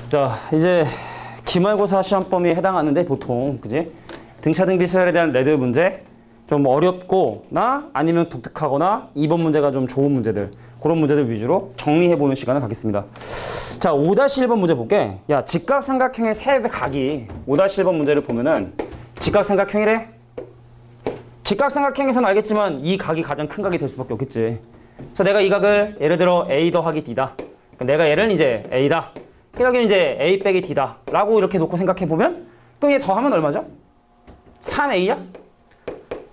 자, 이제 기말고사 시험 범위에 해당하는데 보통 그지? 등차 등비 서열에 대한 레드 문제 좀 어렵거나 아니면 독특하거나 2번 문제가 좀 좋은 문제들 그런 문제들 위주로 정리해보는 시간을 갖겠습니다. 자, 5-1번 문제 볼게. 야, 직각삼각형의 세 각이 5-1번 문제를 보면은 직각삼각형이래. 직각삼각형에서는 알겠지만 이 각이 가장 큰 각이 될 수밖에 없겠지. 그래서 내가 이 각을 예를 들어 A 더하기 D다. 그러니까 내가 얘를 이제 A다. 여기는 이제 A 빼기 D다 라고 이렇게 놓고 생각해보면 그럼 얘 더하면 얼마죠? 3A야?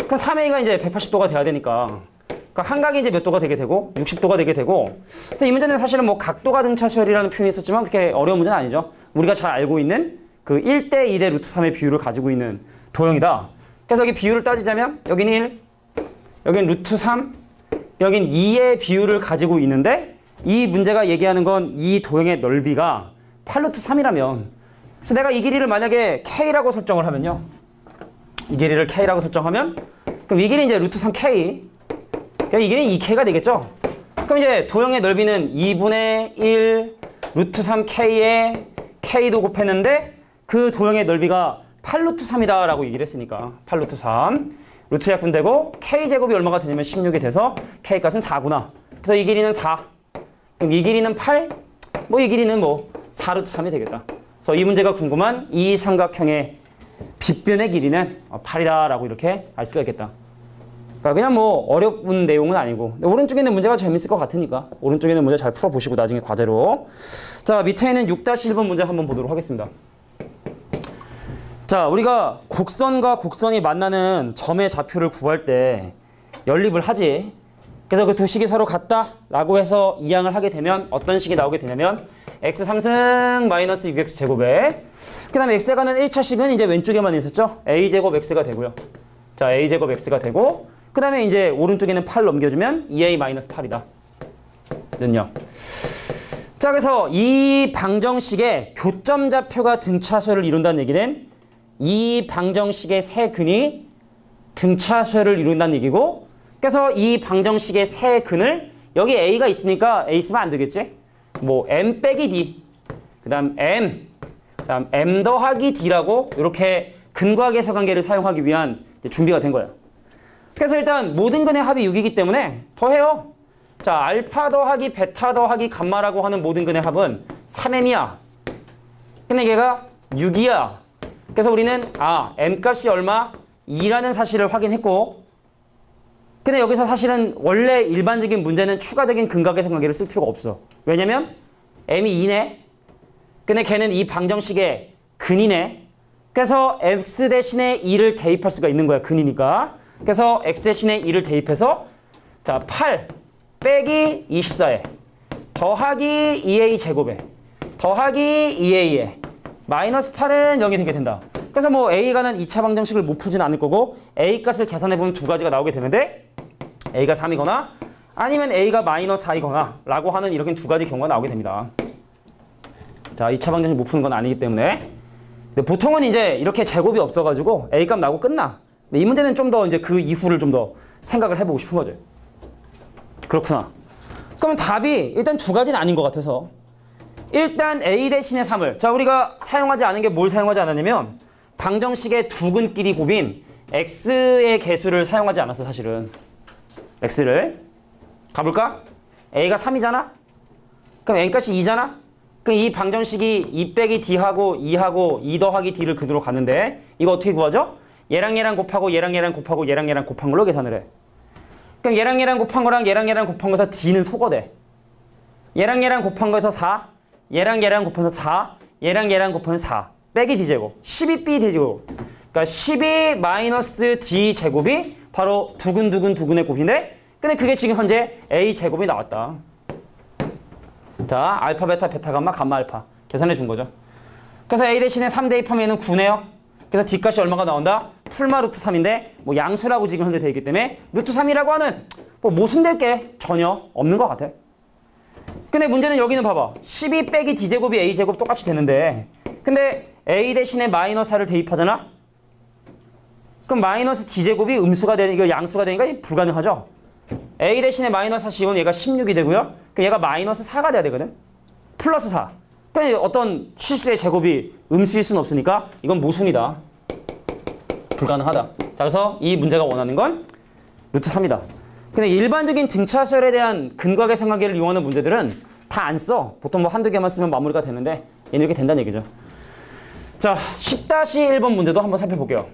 그럼 3A가 이제 180도가 돼야 되니까 그러니까 한 각이 이제 몇 도가 되게 되고 60도가 되게 되고 그래서 이 문제는 사실은 뭐 각도가 등차수열이라는 표현이 있었지만 그렇게 어려운 문제는 아니죠. 우리가 잘 알고 있는 그 1대 2대 루트 3의 비율을 가지고 있는 도형이다. 그래서 여기 비율을 따지자면 여기는 1, 여기는 루트 3, 여기는 2의 비율을 가지고 있는데 이 문제가 얘기하는 건 이 도형의 넓이가 8루트 3이라면 그래서 내가 이 길이를 만약에 K라고 설정을 하면요. 이 길이를 K라고 설정하면 그럼 이 길이 이제 루트 3K 그러니까 이 길이는 2K가 되겠죠. 그럼 이제 도형의 넓이는 2분의 1 루트 3K에 K도 곱했는데 그 도형의 넓이가 8루트 3이다 라고 얘기를 했으니까 8루트 3 루트 약분되고 K제곱이 얼마가 되냐면 16이 돼서 K값은 4구나. 그래서 이 길이는 4 그럼 이 길이는 8 뭐 이 길이는 뭐 4루트 3이 되겠다. 그래서 이 문제가 궁금한 이 삼각형의 빗변의 길이는 8이다 라고 이렇게 알 수가 있겠다. 그러니까 그냥 뭐 어려운 내용은 아니고 오른쪽에 있는 문제가 재밌을 것 같으니까 오른쪽에 있는 문제 잘 풀어보시고 나중에 과제로. 자, 밑에 있는 6-1번 문제 한번 보도록 하겠습니다. 자, 우리가 곡선과 곡선이 만나는 점의 좌표를 구할 때 연립을 하지. 그래서 그 두 식이 서로 같다 라고 해서 이항을 하게 되면 어떤 식이 나오게 되냐면 x 3승 마이너스 6x 제곱에 그 다음에 x에 가는 1차 식은 이제 왼쪽에만 있었죠. a제곱 x가 되고요. 자, a제곱 x가 되고 그 다음에 이제 오른쪽에는 8 넘겨주면 2a 마이너스 8이다. 는요. 자, 그래서 이 방정식의 교점 좌표가 등차수열을 이룬다는 얘기는 이 방정식의 세 근이 등차수열을 이룬다는 얘기고 그래서 이 방정식의 세 근을 여기 a가 있으니까 a 쓰면 안 되겠지? 뭐 m 빼기 d 그 다음 m 더하기 d라고 이렇게 근과 계수관계를 사용하기 위한 준비가 된 거예요. 그래서 일단 모든 근의 합이 6이기 때문에 더해요. 자, 알파 더하기 베타 더하기 감마라고 하는 모든 근의 합은 3m이야. 근데 얘가 6이야. 그래서 우리는 m 값이 얼마? 2라는 사실을 확인했고 근데 여기서 사실은 원래 일반적인 문제는 추가적인 근각계수 관계를 쓸 필요가 없어. 왜냐면 m이 2네. 근데 걔는 이 방정식의 근이네. 그래서 x 대신에 2를 대입할 수가 있는 거야. 근이니까. 그래서 x 대신에 2를 대입해서 자, 8 빼기 24에 더하기 2a 제곱에 더하기 2a에 마이너스 8은 0이 되게 된다. 그래서 뭐 a가는 2차 방정식을 못 풀지는 않을 거고 a 값을 계산해보면 두 가지가 나오게 되는데 a가 3이거나 아니면 a가 마이너스 4이거나 라고 하는 이렇게 두 가지 경우가 나오게 됩니다. 자, 2차 방정식 못 푸는 건 아니기 때문에 근데 보통은 이제 이렇게 제곱이 없어가지고 a 값 나오고 끝나. 근데 이 문제는 좀 더 이제 그 이후를 좀 더 생각을 해보고 싶은 거죠. 그렇구나. 그러면 답이 일단 두 가지는 아닌 것 같아서 일단 a 대신에 3을 자, 우리가 사용하지 않은 게 뭘 사용하지 않았냐면 방정식의 두 근끼리 곱인 x의 개수를 사용하지 않았어. 사실은 x를 가볼까? a가 3이잖아? 그럼 n값이 2잖아? 그럼 이 방정식이 2 빼기 d하고 2하고 2 더하기 d를 근으로 가는데 이거 어떻게 구하죠? 얘랑 얘랑 곱하고 얘랑 얘랑 곱하고 얘랑 얘랑 곱한 걸로 계산을 해. 그럼 얘랑 얘랑 곱한 거랑 얘랑 얘랑 곱한 거에서 d는 소거돼. 얘랑 얘랑 곱한 거에서 4 얘랑 얘랑 곱해서 4 얘랑 얘랑 곱해서 4 빼기 d제곱 12b d제곱 그러니까 12 마이너스 d제곱이 바로 두근의 곱인데 근데 그게 지금 현재 a제곱이 나왔다. 자, 알파 베타 베타 감마 감마 알파 계산해 준 거죠. 그래서 a 대신에 3 대입하면 9네요. 그래서 d값이 얼마가 나온다? 풀마 루트 3인데 뭐 양수라고 지금 현재 되어 있기 때문에 루트 3이라고 하는 뭐 모순될 게 전혀 없는 것 같아. 근데 문제는 여기는 봐봐. 12 빼기 d제곱이 a제곱 똑같이 되는데 근데 a 대신에 마이너스 4를 대입하잖아? 그럼 마이너스 d제곱이 음수가 되는 이거 양수가 되니까 불가능하죠? a 대신에 마이너스 4 씌우면 얘가 16이 되고요. 그럼 얘가 마이너스 4가 돼야 되거든? 플러스 4. 그러니까 어떤 실수의 제곱이 음수일 수는 없으니까 이건 모순이다. 불가능하다. 자, 그래서 이 문제가 원하는 건 루트 3이다. 근데 일반적인 등차 수열에 대한 근각의 삼각계를 이용하는 문제들은 다 안 써. 보통 뭐 한두 개만 쓰면 마무리가 되는데 얘는 이렇게 된다는 얘기죠. 자, 10-1번 문제도 한번 살펴볼게요.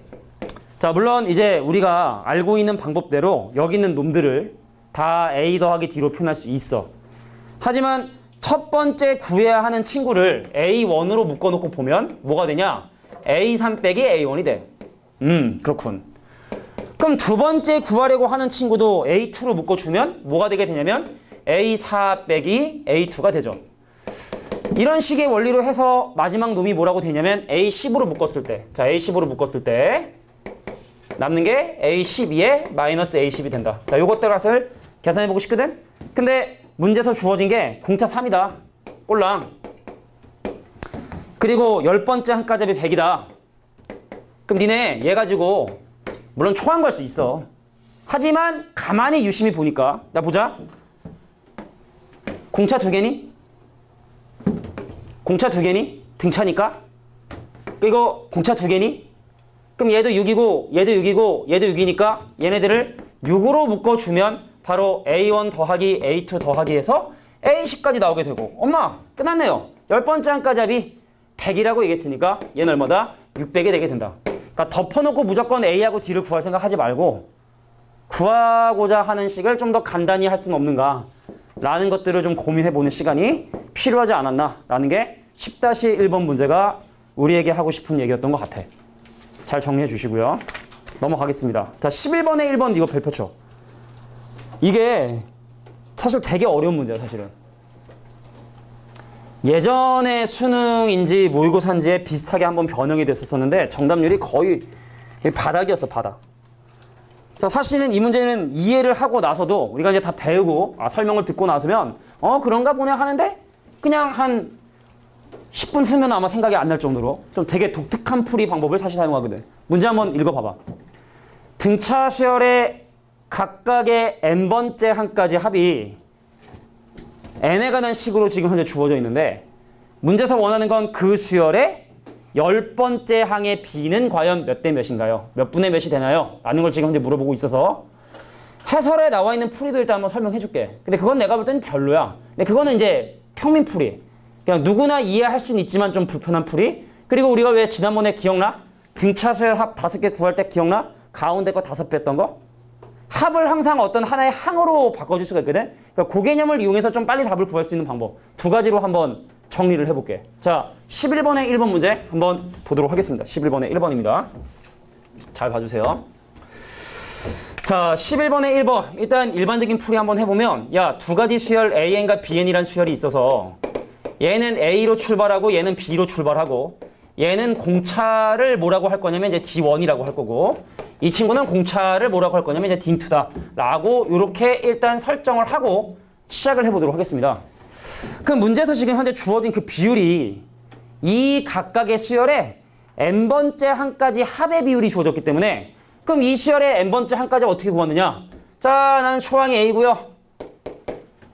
자, 물론 이제 우리가 알고 있는 방법대로 여기 있는 놈들을 다 a 더하기 d로 표현할 수 있어. 하지만 첫 번째 구해야 하는 친구를 a1으로 묶어놓고 보면 뭐가 되냐? a3 빼기 a1이 돼. 그렇군. 그럼 두 번째 구하려고 하는 친구도 a2로 묶어주면 뭐가 되게 되냐면 a4 빼기 a2가 되죠. 이런 식의 원리로 해서 마지막 놈이 뭐라고 되냐면 a10으로 묶었을 때, 자, a10으로 묶었을 때 남는 게 a12에 마이너스 a10이 된다. 자, 요것들을 계산해보고 싶거든? 근데 문제에서 주어진 게 공차 3이다. 꼴랑. 그리고 10번째 한가잡이 100이다. 그럼 니네 얘 가지고 물론 초한 걸 수 있어. 하지만 가만히 유심히 보니까, 야 보자. 공차 2개니? 공차 2개니? 등차니까? 이거 공차 2개니? 그럼 얘도 6이고 얘도 6이고 얘도 6이니까 얘네들을 6으로 묶어주면 바로 a1 더하기 a2 더하기 해서 a10까지 나오게 되고, 엄마 끝났네요. 10번째 한가잡이 100이라고 얘기했으니까 얘는 얼마다? 600이 되게 된다. 그러니까 덮어놓고 무조건 a하고 d를 구할 생각하지 말고 구하고자 하는 식을 좀 더 간단히 할 수는 없는가 라는 것들을 좀 고민해보는 시간이 필요하지 않았나 라는 게 10-1번 문제가 우리에게 하고 싶은 얘기였던 것 같아. 잘 정리해 주시고요. 넘어가겠습니다. 자, 11번에 1번 이거 별표 쳐. 이게 사실 되게 어려운 문제야, 사실은. 예전에 수능인지 모의고사인지에 비슷하게 한번 변형이 됐었는데 정답률이 거의 바닥이었어, 바닥. 그래서 사실은 이 문제는 이해를 하고 나서도 우리가 이제 다 배우고 설명을 듣고 나서면 그런가 보네 하는데 그냥 한 10분 후면 아마 생각이 안 날 정도로 좀 되게 독특한 풀이 방법을 사실 사용하거든. 문제 한번 읽어봐봐. 등차 수열의 각각의 n번째 한까지 합이 n에 관한 식으로 지금 현재 주어져 있는데 문제에서 원하는 건 그 수열의 10번째 항의 b는 과연 몇 대 몇인가요? 몇 분의 몇이 되나요? 라는 걸 지금 현재 물어보고 있어서 해설에 나와 있는 풀이도 일단 한번 설명해 줄게. 근데 그건 내가 볼 때는 별로야. 근데 그거는 이제 평민 풀이. 그냥 누구나 이해할 수는 있지만 좀 불편한 풀이. 그리고 우리가 왜 지난번에 기억나? 등차 수열 합 5개 구할 때 기억나? 가운데 거 5배 했던 거? 합을 항상 어떤 하나의 항으로 바꿔줄 수가 있거든? 그러니까 그 개념을 이용해서 좀 빨리 답을 구할 수 있는 방법. 두 가지로 한번 정리를 해볼게. 자, 11번에 1번 문제 한번 보도록 하겠습니다. 11번에 1번입니다. 잘 봐주세요. 자, 11번에 1번. 일단 일반적인 풀이 한번 해보면 야, 두 가지 수열 AN과 BN이라는 수열이 있어서 얘는 A로 출발하고 얘는 B로 출발하고 얘는 공차를 뭐라고 할 거냐면 이제 D1이라고 할 거고 이 친구는 공차를 뭐라고 할 거냐면 이제 D2다 라고 이렇게 일단 설정을 하고 시작을 해보도록 하겠습니다. 그 문제에서 지금 현재 주어진 그 비율이 이 각각의 수열의 n번째 항까지 합의 비율이 주어졌기 때문에 그럼 이 수열의 n번째 항까지 어떻게 구하느냐? 자, 나는 초항이 A고요.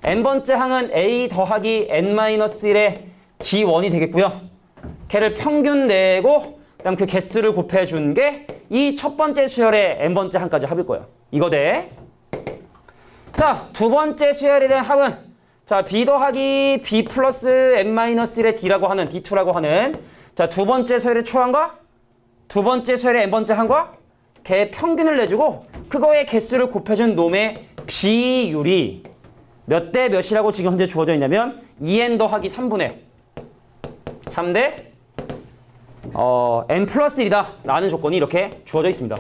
n번째 항은 A 더하기 n-1의 D1이 되겠고요. 걔를 평균 내고 그다음 그 개수를 곱해준 게 이 첫 번째 수열의 n번째 항까지 합일 거예요. 이거 돼. 자, 두 번째 수열에 대한 합은 자, B 더하기 B 플러스 n-1의 D라고 하는 D2라고 하는 자, 두 번째 수열의 초항과 두 번째 수열의 n번째 항과 걔 평균을 내주고 그거의 개수를 곱해준 놈의 비율이 몇 대 몇이라고 지금 현재 주어져 있냐면 2n 더하기 3분의 3대 n 플러스 1이다 라는 조건이 이렇게 주어져 있습니다.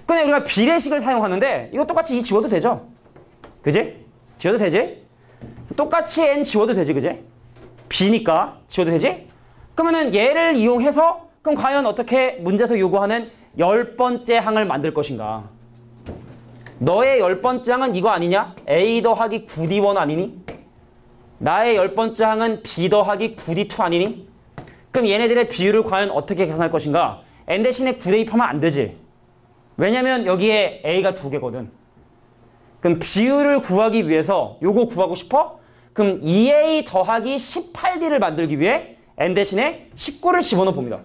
근데 우리가 비례식을 사용하는데 이거 똑같이 이 지워도 되죠? 그지? 지워도 되지? 똑같이 n 지워도 되지, 그지? b니까 지워도 되지? 그러면은 얘를 이용해서 그럼 과연 어떻게 문제에서 요구하는 10번째 항을 만들 것인가? 너의 10번째 항은 이거 아니냐? A 더하기 9D1 아니니? 나의 10번째 항은 B 더하기 9D2 아니니? 그럼 얘네들의 비율을 과연 어떻게 계산할 것인가? n 대신에 9 대입하면 안 되지. 왜냐면 여기에 A가 2개거든. 그럼 비율을 구하기 위해서 요거 구하고 싶어? 그럼 2a 더하기 18d를 만들기 위해 n 대신에 19를 집어넣어 봅니다.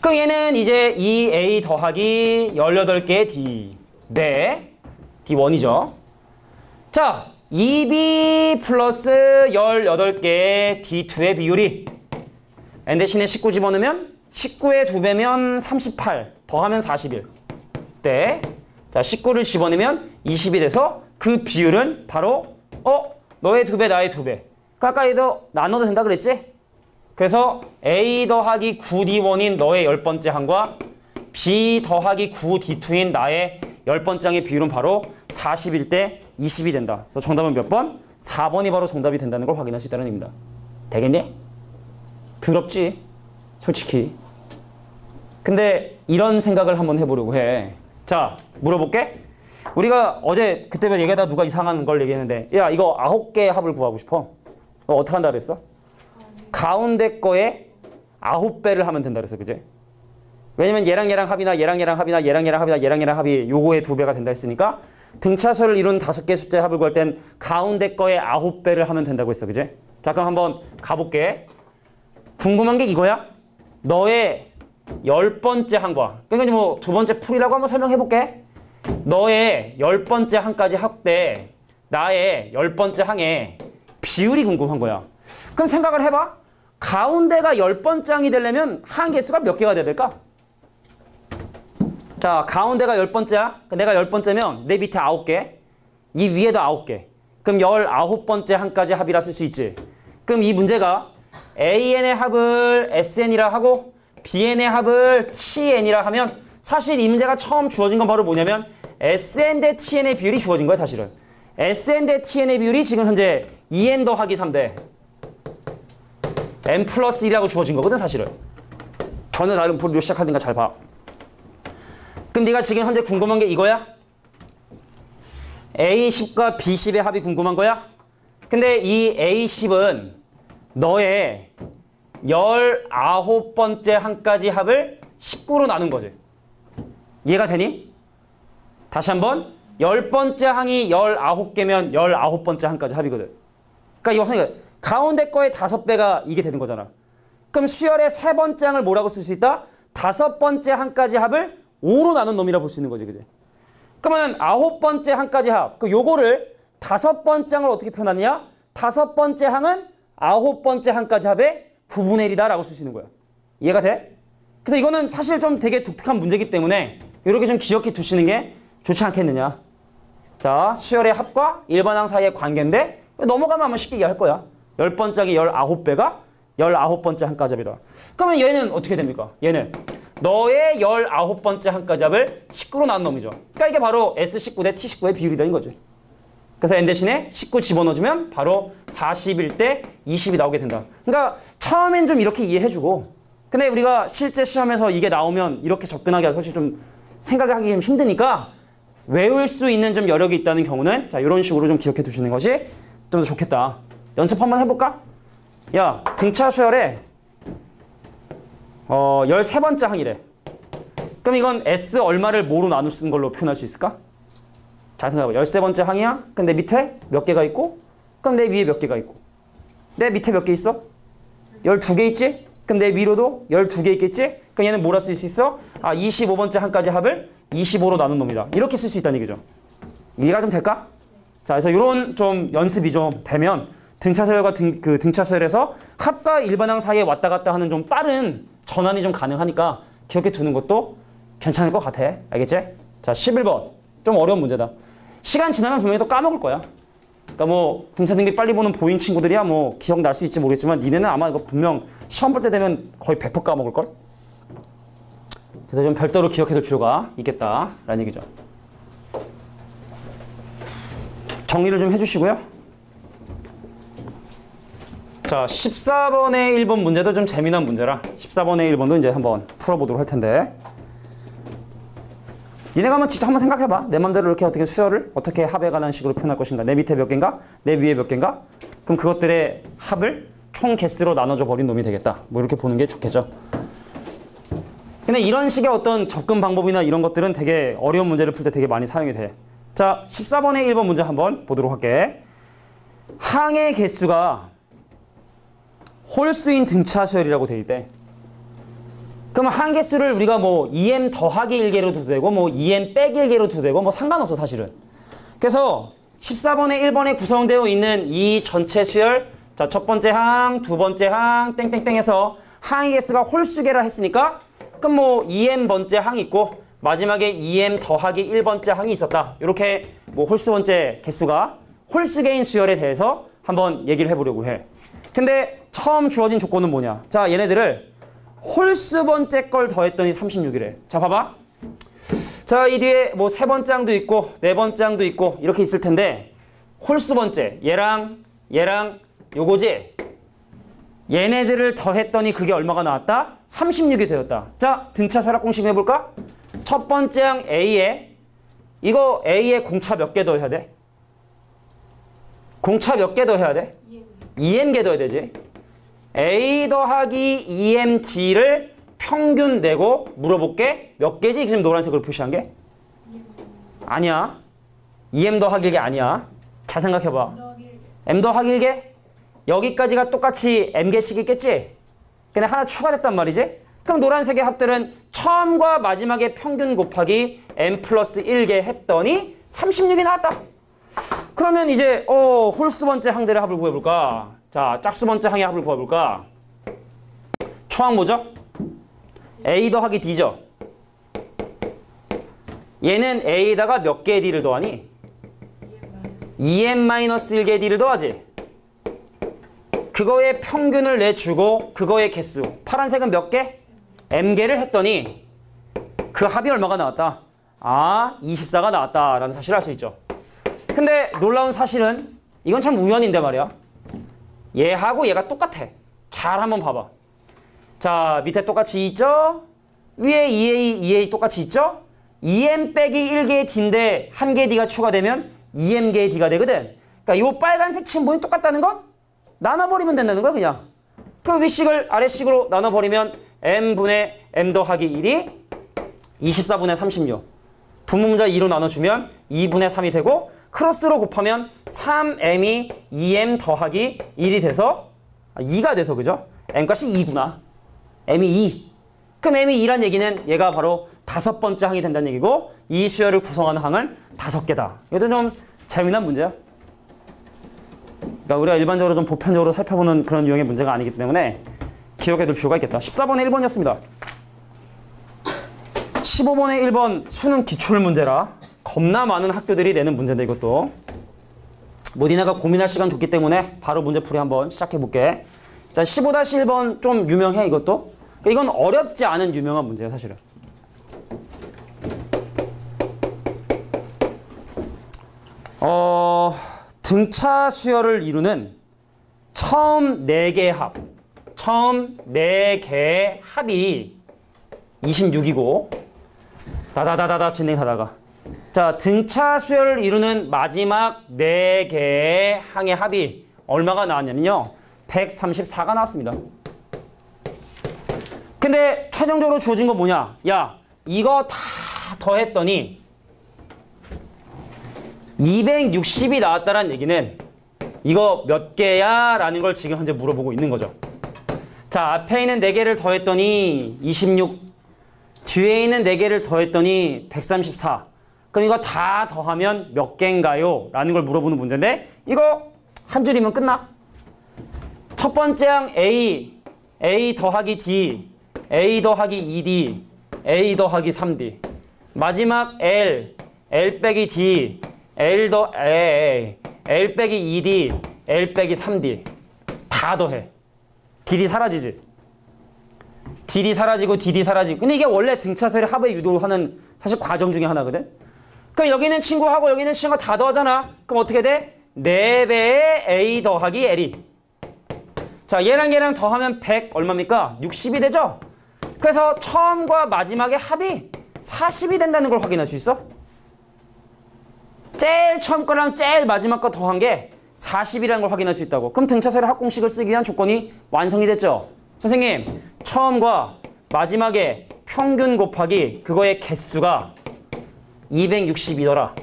그럼 얘는 이제 2a 더하기 18개의 d 네 d1이죠. 자, 2b 플러스 18개의 d2의 비율이 n 대신에 19 집어넣으면 19의 2배면 38 더하면 41 때 자 19를 집어넣으면 20이 돼서 그 비율은 바로 너의 2배 나의 2배 가까이도 나눠도 된다 그랬지? 그래서 a 더하기 9d1인 너의 10번째 항과 b 더하기 9d2인 나의 10번째 항의 비율은 바로 41대 20이 된다. 그래서 정답은 몇 번? 4번이 바로 정답이 된다는 걸 확인할 수 있다는 얘기입니다. 되겠니? 더럽지? 솔직히. 근데 이런 생각을 한번 해보려고 해. 자, 물어볼게. 우리가 어제 그때 얘기하다 누가 이상한 걸 얘기했는데 야, 이거 9개의 합을 구하고 싶어. 너 어떻게 한다 그랬어? 가운데 거에 9배를 하면 된다 그랬어. 그지? 왜냐면 얘랑 얘랑 합이나 얘랑 얘랑 합이나 얘랑 얘랑 합이나 얘랑 얘랑 합이 요거의 2배가 된다 했으니까 등차수를 이룬 5개 숫자의 합을 구할 땐 가운데 거에 9배를 하면 된다고 했어. 그지? 자, 그럼 한번 가볼게. 궁금한 게 이거야. 너의 10번째 항과 그러니까 뭐 2번째 풀이라고 한번 설명해볼게. 너의 10번째 항까지 합때 나의 10번째 항의 비율이 궁금한 거야. 그럼 생각을 해봐. 가운데가 10번째 항이 되려면 항 개수가 몇 개가 돼야 될까? 자, 가운데가 10번째야. 내가 10번째면 내 밑에 9개, 이 위에도 9개. 그럼 19번째 항까지 합이라 쓸 수 있지. 그럼 이 문제가 AN의 합을 SN이라 하고 BN의 합을 TN이라 하면 사실 이 문제가 처음 주어진 건 바로 뭐냐면 SN 대 TN의 비율이 주어진 거야 사실은. SN 대 TN의 비율이 지금 현재 2N 더하기 3대 N 플러스 1이라고 주어진 거거든 사실은. 전혀 다른 풀이로 시작할 테니까 잘 봐. 그럼 네가 지금 현재 궁금한 게 이거야? A10과 B10의 합이 궁금한 거야? 근데 이 A10은 너의 19번째 항까지 합을 19로 나눈 거지. 이해가 되니? 다시 한번 10번째 항이 19개면 19번째 항까지 합이거든. 그러니까 이거 가운데 거의 5배가 이게 되는 거잖아. 그럼 수열의 3번째 항을 뭐라고 쓸 수 있다? 5번째 항까지 합을 5로 나눈 놈이라 볼 수 있는 거지. 그지? 그러면 9번째 항까지 합. 그 요거를 5번째 항을 어떻게 표현하느냐? 5번째 항은 9번째 항까지 합의 9분의 1이다 라고 쓸 수 있는 거야. 이해가 돼? 그래서 이거는 사실 좀 되게 독특한 문제이기 때문에 이렇게 좀 기억해 두시는 게 좋지 않겠느냐. 자, 수열의 합과 일반항 사이의 관계인데 넘어가면 아마 쉽게 이해할 거야. 10번째 항이 19배가 19번째 항까지 합이다. 그러면 얘는 어떻게 됩니까? 얘는 너의 19번째 항까지 합을 19로 나눈 놈이죠. 그러니까 이게 바로 S19 대 T19의 비율이다는 거지. 그래서 n 대신에 19 집어넣어주면 바로 41대 20이 나오게 된다. 그러니까 처음엔 좀 이렇게 이해해주고 근데 우리가 실제 시험에서 이게 나오면 이렇게 접근하기가 사실 좀 생각하기 좀 힘드니까 외울 수 있는 좀 여력이 있다는 경우는 자 이런 식으로 좀 기억해 두시는 것이 좀 더 좋겠다. 연습 한번 해볼까? 야, 등차 수열에 13번째 항이래. 그럼 이건 S 얼마를 뭐로 나눌 수 있는 걸로 표현할 수 있을까? 잘 생각해봐. 13번째 항이야. 근데 밑에 몇 개가 있고 그럼 내 위에 몇 개가 있고 내 밑에 몇 개 있어? 12개 있지? 그럼 내 위로도 12개 있겠지? 그럼 얘는 뭐라 쓸 수 있어? 25번째 항까지 합을 25로 나눈 놈이다. 이렇게 쓸 수 있다는 얘기죠. 이해가 좀 될까? 자, 그래서 이런 좀 연습이 좀 되면 등차서열과 등차서열에서 합과 일반항 사이에 왔다 갔다 하는 좀 빠른 전환이 좀 가능하니까 기억해 두는 것도 괜찮을 것 같아. 알겠지? 자, 11번. 좀 어려운 문제다. 시간 지나면 분명히 또 까먹을 거야. 그러니까 뭐 등차 등비 빨리 보는 보인 친구들이야 뭐 기억날 수 있지 모르겠지만 니네는 아마 이거 분명 시험 볼 때 되면 거의 100% 까먹을걸? 그래서 좀 별도로 기억해 둘 필요가 있겠다라는 얘기죠. 정리를 좀 해주시고요. 자, 14번의 1번 문제도 좀 재미난 문제라 14번의 1번도 이제 한번 풀어보도록 할 텐데 니네가 한번 직접 한번 생각해봐. 내 맘대로 이렇게 어떻게 수열을 어떻게 합에 관한 식으로 표현할 것인가. 내 밑에 몇 개인가? 내 위에 몇 개인가? 그럼 그것들의 합을 총 개수로 나눠줘 버린 놈이 되겠다. 뭐 이렇게 보는 게 좋겠죠. 근데 이런 식의 어떤 접근 방법이나 이런 것들은 되게 어려운 문제를 풀 때 되게 많이 사용이 돼. 자, 14번의 1번 문제 한번 보도록 할게. 항의 개수가 홀수인 등차 수열이라고 돼 있대. 그럼 항 개수를 우리가 뭐 2m 더하기 1개로 둬도 되고 뭐 2m 빼기 1개로 둬도 되고 뭐 상관없어 사실은. 그래서 14번에 1번에 구성되어 있는 이 전체 수열, 자, 첫 번째 항, 두 번째 항, 땡땡땡 해서 항의 개수가 홀수개라 했으니까 그럼 뭐 2m번째 항이 있고 마지막에 2m 더하기 1번째 항이 있었다. 이렇게 뭐 홀수 번째 개수가 홀수개인 수열에 대해서 한번 얘기를 해보려고 해. 근데 처음 주어진 조건은 뭐냐? 자, 얘네들을 홀수 번째 걸 더했더니 36이래. 자, 봐봐. 자, 이 뒤에 뭐 세 번째 항도 있고 네 번째 항도 있고 이렇게 있을 텐데 홀수 번째 얘랑 요거지. 얘네들을 더했더니 그게 얼마가 나왔다? 36이 되었다. 자, 등차 사락 공식 해볼까? 첫 번째 항 A에 이거 A에 공차 몇 개 더해야 돼? 공차 몇 개 더해야 돼? 2m개 더해야 되지. A 더하기 2md를 평균 내고 물어볼게. 몇 개지? 지금 노란색으로 표시한 게? 아니야. 2m 더하기 1개 아니야. 잘 생각해봐. m 더하기 1개? 여기까지가 똑같이 m개씩 있겠지? 근데 하나 추가됐단 말이지? 그럼 노란색의 합들은 처음과 마지막의 평균 곱하기 m 플러스 1개 했더니 36이 나왔다. 그러면 이제 홀수 번째 항들의 합을 구해볼까? 자, 짝수 번째 항의 합을 구해볼까? 초항 뭐죠? a 더하기 d죠. 얘는 a에다가 몇 개의 d를 더하니? 2m-1개 d를 더하지. 그거의 평균을 내주고 그거의 개수. 파란색은 몇 개? m개를 했더니 그 합이 얼마가 나왔다? 아, 24가 나왔다라는 사실을 알 수 있죠. 근데 놀라운 사실은 이건 참 우연인데 말이야. 얘하고 얘가 똑같아. 잘 한번 봐봐. 자, 밑에 똑같이 있죠? 위에 2a 똑같이 있죠? 2m 빼기 1개의 d인데 1개의 d가 추가되면 2m개의 d가 되거든. 그러니까 이 빨간색 침본이 똑같다는 건 나눠버리면 된다는 거야, 그냥. 그 윗식을 아래식으로 나눠버리면 m분의 m 더하기 1이 24분의 36. 분모문자 2로 나눠주면 2분의 3이 되고 크로스로 곱하면 3m이 2m 더하기 1이 돼서 2가 돼서 그죠? m값이 2구나. m이 2. 그럼 m이 2란 얘기는 얘가 바로 다섯 번째 항이 된다는 얘기고 이 수열을 구성하는 항은 5개다. 이것도 좀 재미난 문제야. 그러니까 우리가 일반적으로 좀 보편적으로 살펴보는 그런 유형의 문제가 아니기 때문에 기억해둘 필요가 있겠다. 14번에 1번이었습니다. 15번에 1번 수능 기출문제라 겁나 많은 학교들이 내는 문제인데 이것도 뭐 니네가 고민할 시간 줬기 때문에 바로 문제풀이 한번 시작해볼게. 일단 15-1번 좀 유명해 이것도. 그러니까 이건 어렵지 않은 유명한 문제예요 사실은. 등차 수열을 이루는 처음 4개의 합. 처음 4개의 합이 26이고 다다다다다 진행하다가 자, 등차 수열을 이루는 마지막 4개의 항의 합이 얼마가 나왔냐면요. 134가 나왔습니다. 근데 최종적으로 주어진 건 뭐냐? 야, 이거 다 더했더니 260이 나왔다는 얘기는 이거 몇 개야? 라는 걸 지금 현재 물어보고 있는 거죠. 자, 앞에 있는 4개를 더했더니 26, 뒤에 있는 4개를 더했더니 134. 그럼 이거 다 더하면 몇 개인가요? 라는 걸 물어보는 문제인데 이거 한 줄이면 끝나. 첫 번째 항 A 더하기 D, A 더하기 2D, A 더하기 3D. 마지막 L 빼기 D, L 빼기 2D, L 빼기 3D. 다 더해. D이 사라지지. D이 사라지고 D이 사라지고. 근데 이게 원래 등차수열의 합을 유도하는 사실 과정 중에 하나거든. 그럼 여기 있는 친구하고 여기 있는 친구가 다 더하잖아. 그럼 어떻게 돼? 4배의 A 더하기 L이. 자, 얘랑 얘랑 더하면 100 얼마입니까? 60이 되죠? 그래서 처음과 마지막의 합이 40이 된다는 걸 확인할 수 있어. 제일 처음 거랑 제일 마지막 거 더한 게 40이라는 걸 확인할 수 있다고. 그럼 등차수열의 합공식을 쓰기 위한 조건이 완성이 됐죠? 선생님, 처음과 마지막에 평균 곱하기 그거의 개수가 262더라.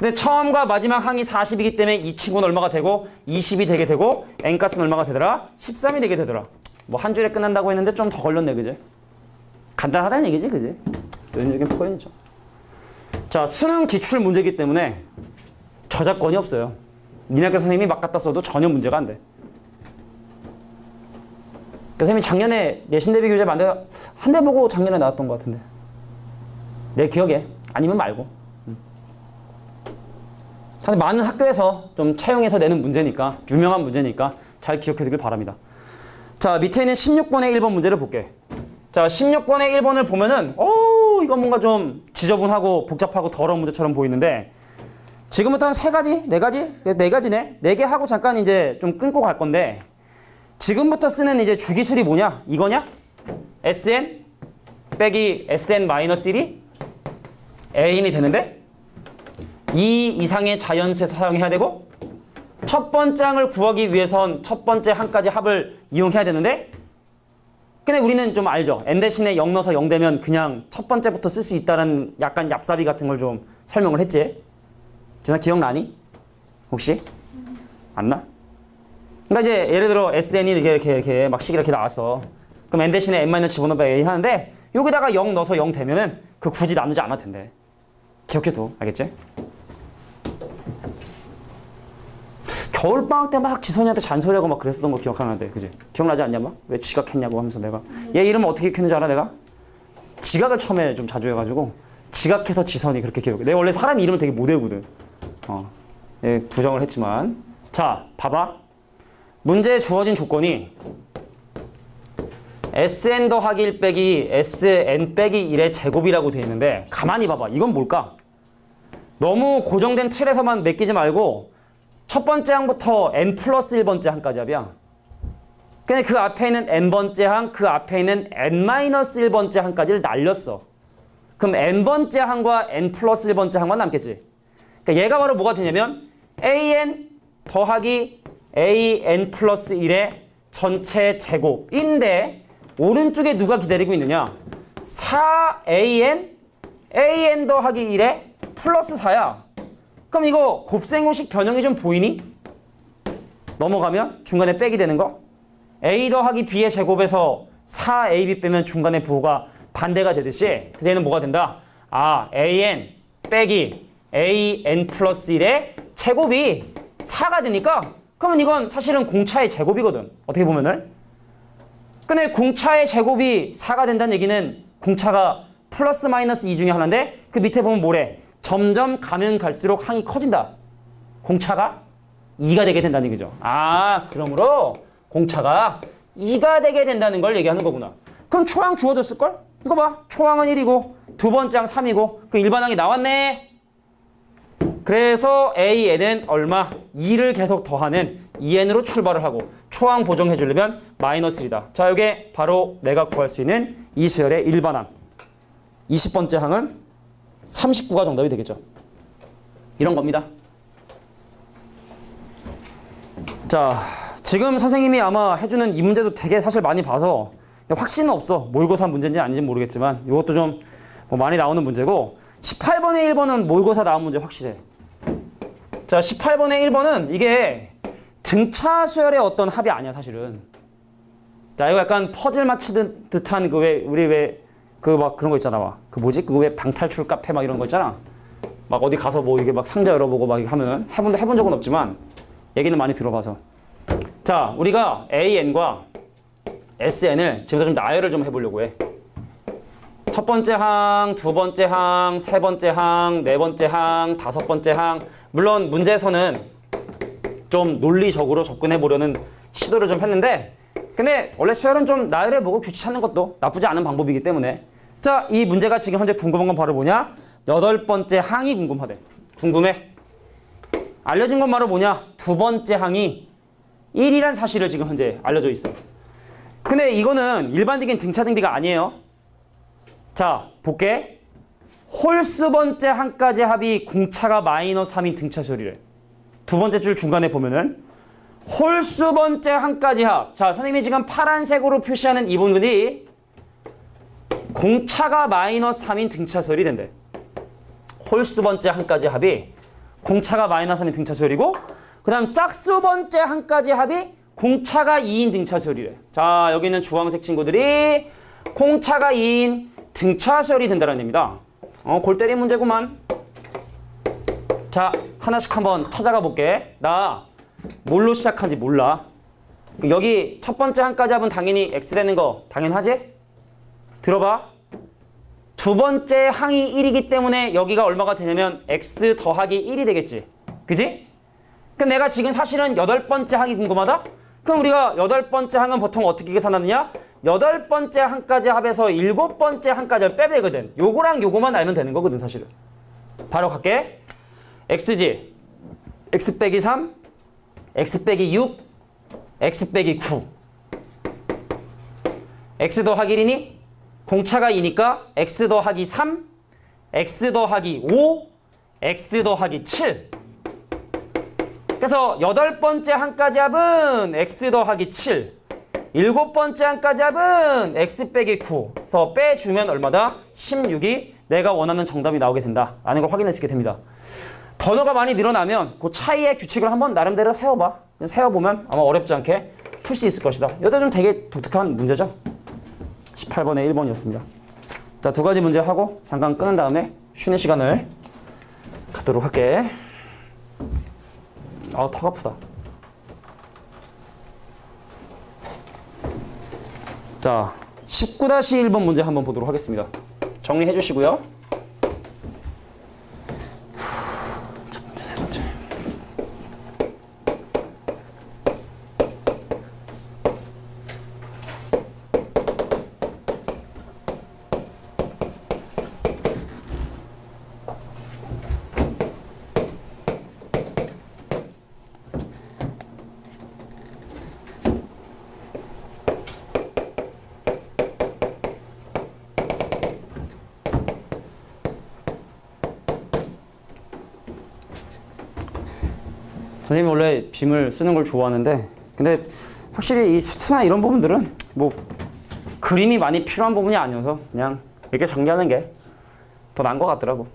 근데 처음과 마지막 항이 40이기 때문에 이 친구는 얼마가 되고 20이 되게 되고 n값은 얼마가 되더라? 13이 되게 되더라. 뭐 한 줄에 끝난다고 했는데 좀 더 걸렸네, 그지? 간단하다는 얘기지, 그지? 연적인 표현이죠. 자, 수능 기출 문제이기 때문에 저작권이 없어요. 민학교 선생님이 막 갖다 써도 전혀 문제가 안 돼. 그 선생님이 작년에 내신 대비 교재 만들어 한 대 보고 작년에 나왔던 것 같은데. 내 기억에. 아니면 말고. 사실 많은 학교에서 좀 차용해서 내는 문제니까, 유명한 문제니까 잘 기억해 두길 바랍니다. 자, 밑에 있는 16번의 1번 문제를 볼게. 자, 16번의 1번을 보면은 이건 뭔가 좀 지저분하고 복잡하고 더러운 문제처럼 보이는데 지금부터 한 3가지? 4가지? 4가지네? 4개 하고 잠깐 이제 좀 끊고 갈 건데 지금부터 쓰는 이제 주기술이 뭐냐? 이거냐? Sn 빼기 Sn-1이 An이 되는데 이 이상의 자연수에서 사용해야 되고 첫 번째 항을 구하기 위해선 첫 번째 항까지 합을 이용해야 되는데 근데 우리는 좀 알죠. n 대신에 0 넣어서 0 되면 그냥 첫 번째부터 쓸 수 있다는 약간 얍삽이 같은 걸 좀 설명을 했지. 진짜 기억나니? 혹시? 안 나? 그러니까 이제 예를 들어 SN이 이렇게 막 식이 이렇게 나왔어. 그럼 n 대신에 n-집어넣으면 a 하는데 여기다가 0 넣어서 0 되면은 그 굳이 나누지 않아도 된대. 기억해둬. 알겠지? 겨울방학 때 막 지선이한테 잔소리하고 막 그랬었던 거 기억하는데, 그지? 기억나지 않냐, 막? 왜 지각했냐고 하면서 내가. 얘 이름을 어떻게 기억했는지 알아, 내가? 지각을 처음에 좀 자주 해가지고, 지각해서 지선이 그렇게 기억해. 내가 원래 사람 이름을 되게 못 외우거든. 예, 부정을 했지만. 자, 봐봐. 문제에 주어진 조건이 Sn 더하기 1 빼기 Sn 빼기 1의 제곱이라고 돼 있는데, 가만히 봐봐. 이건 뭘까? 너무 고정된 틀에서만 맡기지 말고, 첫 번째 항부터 n 플러스 1번째 항까지 합이야. 근데 그 앞에 있는 n번째 항, 그 앞에 있는 n-1번째 항까지를 날렸어. 그럼 n번째 항과 n 플러스 1번째 항만 남겠지. 그러니까 얘가 바로 뭐가 되냐면 an 더하기 an 플러스 1의 전체 제곱인데 오른쪽에 누가 기다리고 있느냐? 4an an 더하기 1의 플러스 4야. 그럼 이거 곱셈공식 변형이 좀 보이니? 넘어가면 중간에 빼기 되는 거? a 더하기 b의 제곱에서 4ab 빼면 중간에 부호가 반대가 되듯이 그때는 뭐가 된다? 아, an 빼기 an 플러스 1의 제곱이 4가 되니까 그러면 이건 사실은 공차의 제곱이거든. 어떻게 보면은. 근데 공차의 제곱이 4가 된다는 얘기는 공차가 플러스 마이너스 2 중에 하나인데 그 밑에 보면 뭐래? 점점 가면 갈수록 항이 커진다. 공차가 2가 되게 된다는 얘기죠. 아, 그러므로 공차가 2가 되게 된다는 걸 얘기하는 거구나. 그럼 초항 주어졌을걸? 이거 봐. 초항은 1이고 두 번째 항 3이고 그 일반항이 나왔네. 그래서 AN은 얼마? 2를 계속 더하는 2N으로 출발을 하고 초항 보정해 주려면 마이너스 1이다. 자, 이게 바로 내가 구할 수 있는 이 수열의 일반항. 20번째 항은 39가 정답이 되겠죠. 이런 겁니다. 자, 지금 선생님이 아마 해주는 이 문제도 되게 사실 많이 봐서 확신은 없어. 모의고사 문제인지 아닌지 모르겠지만 이것도 좀 뭐 많이 나오는 문제고 18번의 1번은 모의고사 나온 문제 확실해. 자, 18번의 1번은 이게 등차 수열의 어떤 합이 아니야 사실은. 자, 이거 약간 퍼즐 맞추는 듯한 그 왜 우리 왜 그 막 그런 거 있잖아. 막 그 뭐지? 그 왜 방탈출 카페 막 이런 거 있잖아. 막 어디 가서 뭐 이게 막 상자 열어보고 막 하면은 해본 적은 없지만 얘기는 많이 들어봐서. 자, 우리가 AN과 SN을 지금부터 좀 나열을 좀 해보려고 해. 첫 번째 항, 두 번째 항, 세 번째 항, 네 번째 항, 다섯 번째 항. 물론 문제에서는 좀 논리적으로 접근해 보려는 시도를 좀 했는데 근데 원래 수열은 좀 나열해보고 규칙 찾는 것도 나쁘지 않은 방법이기 때문에 자, 이 문제가 지금 현재 궁금한 건 바로 뭐냐? 8번째 항이 궁금하대. 궁금해? 알려진 건 바로 뭐냐? 두 번째 항이 1이란 사실을 지금 현재 알려져 있어. 근데 이거는 일반적인 등차 등비가 아니에요. 자, 볼게. 홀수 번째 항까지 합이 공차가 마이너스 3인 등차 수열이래. 두 번째 줄 중간에 보면은 홀수 번째 항까지 합. 자, 선생님이 지금 파란색으로 표시하는 이 부분이 공차가 마이너스 3인 등차 수열이 된대. 홀수 번째 항까지 합이 공차가 마이너스 3인 등차수열이고 그 다음 짝수 번째 한까지 합이 공차가 2인 등차수열이래. 자, 여기 있는 주황색 친구들이 공차가 2인 등차수열이 된다는 얘기입니다. 골 때린 문제구만. 자, 하나씩 한번 찾아가 볼게. 나 뭘로 시작한지 몰라. 여기 첫 번째 한까지 합은 당연히 x라는 거 당연하지? 들어봐. 두 번째 항이 1이기 때문에 여기가 얼마가 되냐면 x 더하기 1이 되겠지. 그지? 그럼 내가 지금 사실은 여덟 번째 항이 궁금하다? 그럼 우리가 여덟 번째 항은 보통 어떻게 계산하느냐? 여덟 번째 항까지 합해서 일곱 번째 항까지를 빼내거든. 요거랑 요거만 알면 되는 거거든, 사실은. 바로 갈게. x지. x 빼기 3, x 빼기 6, x 빼기 9. x 더하기 1이니? 공차가 2니까 x 더하기 3, x 더하기 5, x 더하기 7. 그래서 여덟 번째 한까지 합은 x 더하기 7. 일곱 번째 한까지 합은 x 빼기 9. 그래서 빼주면 얼마다? 16이 내가 원하는 정답이 나오게 된다. 라는 걸 확인할 수 있게 됩니다. 번호가 많이 늘어나면 그 차이의 규칙을 한번 나름대로 세워봐. 세워보면 아마 어렵지 않게 풀 수 있을 것이다. 이것도 좀 되게 독특한 문제죠. 18번에 1번이었습니다. 자, 두 가지 문제 하고 잠깐 끄는 다음에 쉬는 시간을 갖도록 할게. 턱 아프다. 자, 19-1번 문제 한번 보도록 하겠습니다. 정리해 주시고요. 첫 번째, 세 번째. 선생님이 원래 빔을 쓰는 걸 좋아하는데 근데 확실히 이 수트나 이런 부분들은 뭐 그림이 많이 필요한 부분이 아니어서 그냥 이렇게 정리하는 게 더 나은 것 같더라고.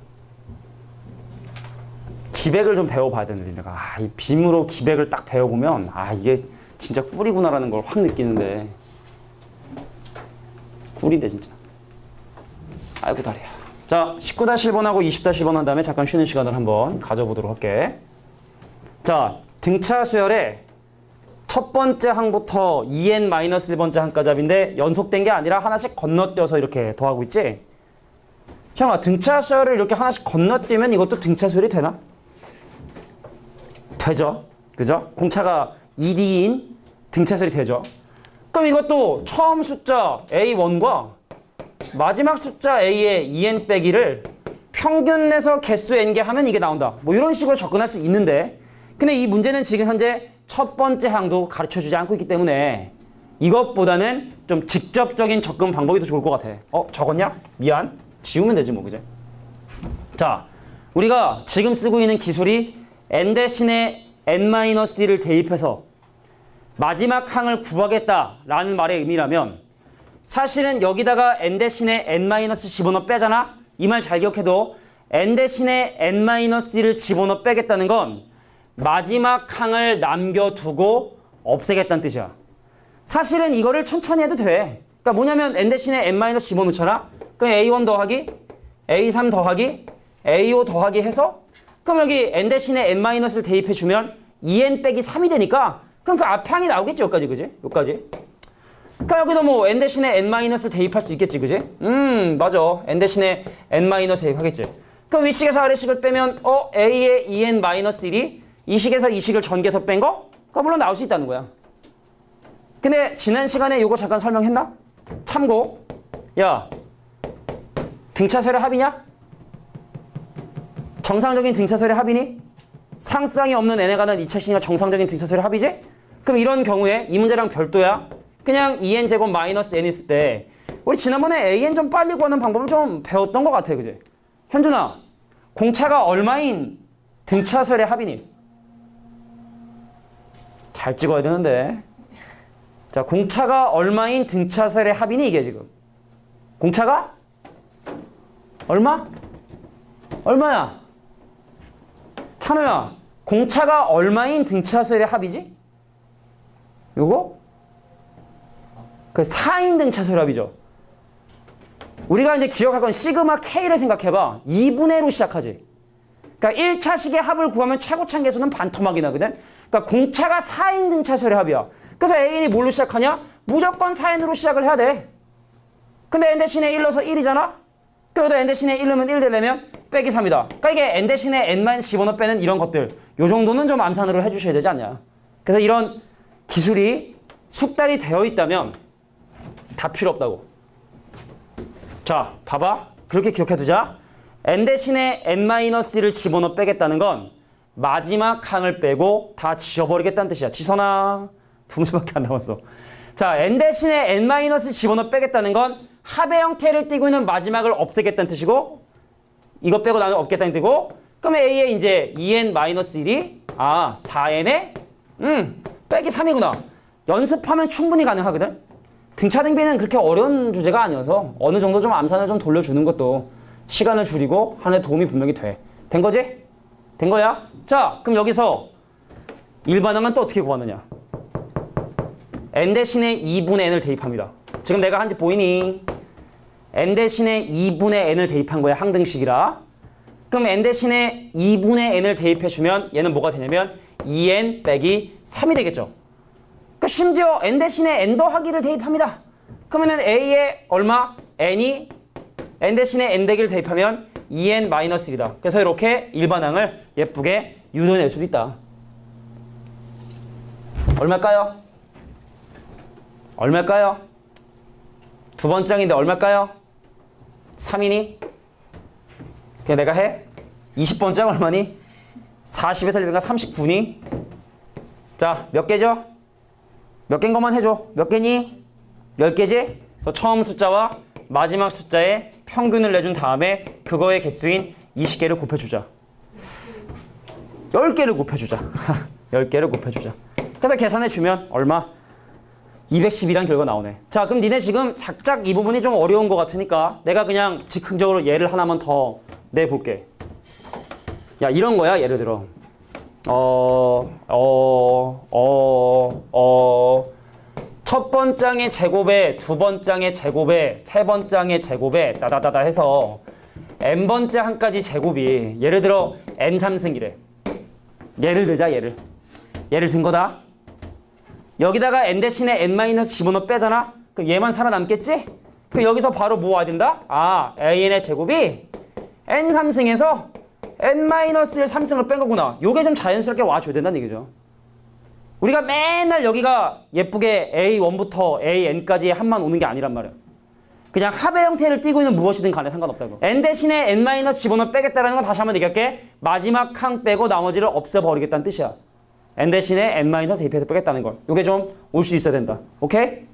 기백을 좀 배워봐야 되는데 내가 이 빔으로 기백을 딱 배워보면 이게 진짜 꿀이구나라는 걸 확 느끼는데 꿀인데 진짜. 아이고 다리야. 자, 19-1번하고 20-1번 한 다음에 잠깐 쉬는 시간을 한번 가져보도록 할게. 자, 등차 수열의 첫 번째 항부터 2n-1번째 항까지 합인데 연속된 게 아니라 하나씩 건너뛰어서 이렇게 더하고 있지? 형아, 등차 수열을 이렇게 하나씩 건너뛰면 이것도 등차 수열이 되나? 되죠. 그죠? 공차가 2D인 등차 수열이 되죠. 그럼 이것도 처음 숫자 A1과 마지막 숫자 A의 2n 빼기를 평균 내서 개수 n개 하면 이게 나온다. 뭐 이런 식으로 접근할 수 있는데 근데 이 문제는 지금 현재 첫 번째 항도 가르쳐주지 않고 있기 때문에 이것보다는 좀 직접적인 접근 방법이 더 좋을 것 같아. 적었냐? 미안. 지우면 되지 뭐, 그제? 자, 우리가 지금 쓰고 있는 기술이 n 대신에 n-1을 대입해서 마지막 항을 구하겠다라는 말의 의미라면 사실은 여기다가 n 대신에 n-1 집어넣어 빼잖아? 이 말 잘 기억해도 n 대신에 n-1를 집어넣어 빼겠다는 건 마지막 항을 남겨두고 없애겠다는 뜻이야. 사실은 이거를 천천히 해도 돼. 그러니까 뭐냐면 n 대신에 n- 집어넣잖아. 그럼 a1 더하기 a3 더하기 a5 더하기 해서 그럼 여기 n 대신에 n-를 대입해주면 2n 빼기 3이 되니까 그럼 그 앞에 항이 나오겠지. 여기까지, 그지? 여기까지. 그러니까 여기도 뭐 n 대신에 n-을 대입할 수 있겠지, 그지? 맞아. n 대신에 n- 대입하겠지. 그럼 위식에서 아래식을 빼면 a의 2n-1이 이 식에서 이 식을 전개해서 뺀 거? 그거 물론 나올 수 있다는 거야. 근데 지난 시간에 이거 잠깐 설명했나? 참고. 야, 등차수열의 합이냐? 정상적인 등차수열의 합이니? 상수항이 없는 n에 관한 2차 시니까 정상적인 등차수열의 합이지? 그럼 이런 경우에 이 문제랑 별도야. 그냥 2n제곱 마이너스 n 있을 때 우리 지난번에 an 좀 빨리 구하는 방법을 좀 배웠던 것 같아, 그지? 현준아, 공차가 얼마인 등차수열의 합이니? 잘 찍어야 되는데. 자, 공차가 얼마인 등차수열의 합이니 이게 지금? 공차가? 얼마? 얼마야? 찬호야, 공차가 얼마인 등차수열의 합이지? 요거? 그 4인 등차수열의 합이죠. 우리가 이제 기억할 건 시그마 K를 생각해봐. 2분의 1로 시작하지. 그러니까 1차식의 합을 구하면 최고차 계수는 반토막이 나거든. 그러니까 공차가 4인 등차수열의 합이야. 그래서 AN이 뭘로 시작하냐? 무조건 4n으로 시작을 해야 돼. 근데 n 대신에 1 넣어서 1이잖아? 그래도 n 대신에 1 넣으면 1 되려면 빼기 3이다. 그러니까 이게 n 대신에 n-10 집어넣어 빼는 이런 것들. 요 정도는 좀 암산으로 해주셔야 되지 않냐. 그래서 이런 기술이 숙달이 되어 있다면 다 필요 없다고. 자, 봐봐. 그렇게 기억해두자. n 대신에 n-1을 집어넣어 빼겠다는 건 마지막 항을 빼고 다 지워버리겠다는 뜻이야. 지선아, 2문제밖에 안 남았어. 자, n 대신에 n-을 집어넣어 빼겠다는 건 합의 형태를 띠고 있는 마지막을 없애겠다는 뜻이고, 이거 빼고 나면 없겠다는 뜻이고, 그럼 A에 이제 2n-1이 4n에 빼기 3이구나. 연습하면 충분히 가능하거든. 등차 등비는 그렇게 어려운 주제가 아니어서 어느 정도 좀 암산을 좀 돌려주는 것도 시간을 줄이고 하는 도움이 분명히 돼. 된 거지? 된 거야? 자, 그럼 여기서 일반항은 또 어떻게 구하느냐? n 대신에 2분의 n을 대입합니다. 지금 내가 한지 보이니? n 대신에 2분의 n을 대입한 거야, 항등식이라. 그럼 n 대신에 2분의 n을 대입해주면 얘는 뭐가 되냐면 2n 빼기 3이 되겠죠. 그 심지어 n 대신에 n 더하기를 대입합니다. 그러면은 a에 얼마? n이 n 대신에 n 대기를 대입하면 2n-1이다. 그래서 이렇게 일반항을 예쁘게 유도해낼 수도 있다. 얼마일까요? 얼마일까요? 두 번째인데 얼마일까요? 3이니? 그냥 내가 해? 20번째 얼마니? 40에서 100가 39니? 자, 몇 개죠? 몇 개인 것만 해줘. 몇 개니? 10개지? 그래서 처음 숫자와 마지막 숫자의 평균을 내준 다음에 그거의 개수인 20개를 곱해주자. 10개를 곱해주자. 10개를 곱해주자. 그래서 계산해주면 얼마? 210이란 결과 나오네. 자, 그럼 니네 지금 작작 이 부분이 좀 어려운 것 같으니까 내가 그냥 즉흥적으로 예를 하나만 더 내볼게. 야, 이런 거야, 예를 들어. 첫 번장의 제곱에 두 번장의 제곱에 세 번장의 제곱에 따다다다 해서 n번째 한까지 제곱이 예를 들어 n3승이래. 예를 들자, 예를 든 거다. 여기다가 n 대신에 n- 집어넣어 빼잖아? 그럼 얘만 살아남겠지? 그럼 여기서 바로 뭐 와야 된다? an의 제곱이 n3승에서 n-3승을 뺀 거구나. 요게 좀 자연스럽게 와줘야 된다는 얘기죠. 우리가 맨날 여기가 예쁘게 A1부터 AN까지의 합만 오는 게 아니란 말이야. 그냥 합의 형태를 띠고 있는 무엇이든 간에 상관없다고. n 대신에 n- 집어넣어 빼겠다라는 건 다시 한번 얘기할게. 마지막 항 빼고 나머지를 없애버리겠다는 뜻이야. n 대신에 n- 대입해서 빼겠다는 걸. 요게 좀 올 수 있어야 된다. 오케이?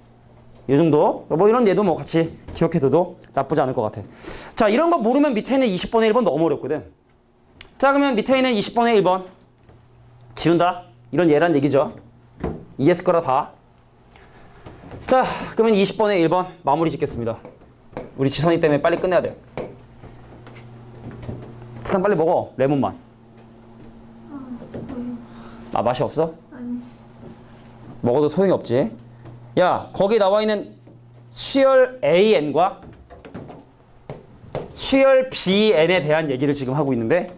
이 정도. 뭐 이런 예도 뭐 같이 기억해둬도 나쁘지 않을 것 같아. 자, 이런 거 모르면 밑에 있는 20번의 1번 너무 어렵거든. 자, 그러면 밑에 있는 20번의 1번 지운다. 이런 예란 얘기죠. 이해했을 거라 봐. 자, 그러면 20번의 1번 마무리 짓겠습니다. 우리 지선이 때문에 빨리 끝내야 돼. 사탕 빨리 먹어. 레몬만. 맛이 없어? 아니. 먹어도 소용이 없지. 야, 거기 나와 있는 수열 AN과 수열 BN에 대한 얘기를 지금 하고 있는데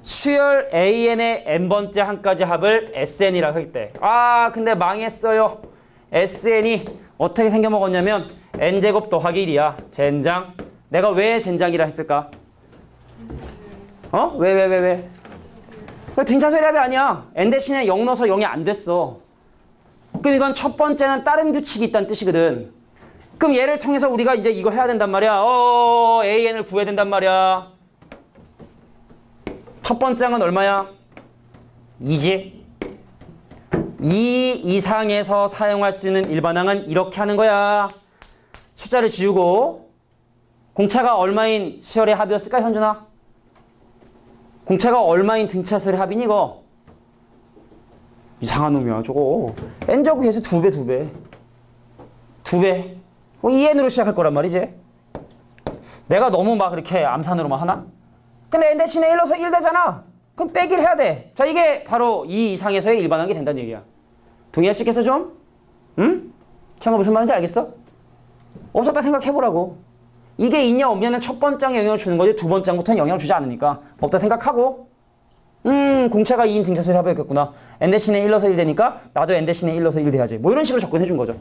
수열 AN의 n번째 한까지 합을 SN이라고 할 때 근데 망했어요. SN이 어떻게 생겨먹었냐면 n제곱 더하기 1이야. 젠장. 내가 왜 젠장이라 했을까? 왜? 등차수열합이 아니야. n 대신에 0 넣어서 0이 안 됐어. 그럼 이건 첫 번째는 다른 규칙이 있다는 뜻이거든. 그럼 얘를 통해서 우리가 이제 이거 해야 된단 말이야. AN을 구해야 된단 말이야. 첫 번째 항은 얼마야? 2지. 2 이상에서 사용할 수 있는 일반항은 이렇게 하는 거야. 숫자를 지우고 공차가 얼마인 수열의 합이었을까, 현준아? 공차가 얼마인 등차수열의 합이니 이거? 이상한 놈이야 저거. n제곱 계수 2배. 2n으로 시작할 거란 말이지. 내가 너무 막 이렇게 암산으로만 하나? 근데 n 대신에 1 넣어서 1 되잖아. 그럼 빼기를 해야 돼. 자, 이게 바로 이 이상에서의 일반항이 된다는 얘기야. 동의할 수 있겠어 좀? 응? 참가 무슨 말인지 알겠어? 없었다 생각해보라고. 이게 있냐 없냐는 첫 번째 항에 영향을 주는 거지 두 번째 항부터는 영향을 주지 않으니까 없다 생각하고 공차가 2인 등차수를 해봐야겠구나. n 대신에 1 넣어서 1 되니까 나도 n 대신에 1 넣어서 1 돼야지. 뭐 이런 식으로 접근해 준 거죠.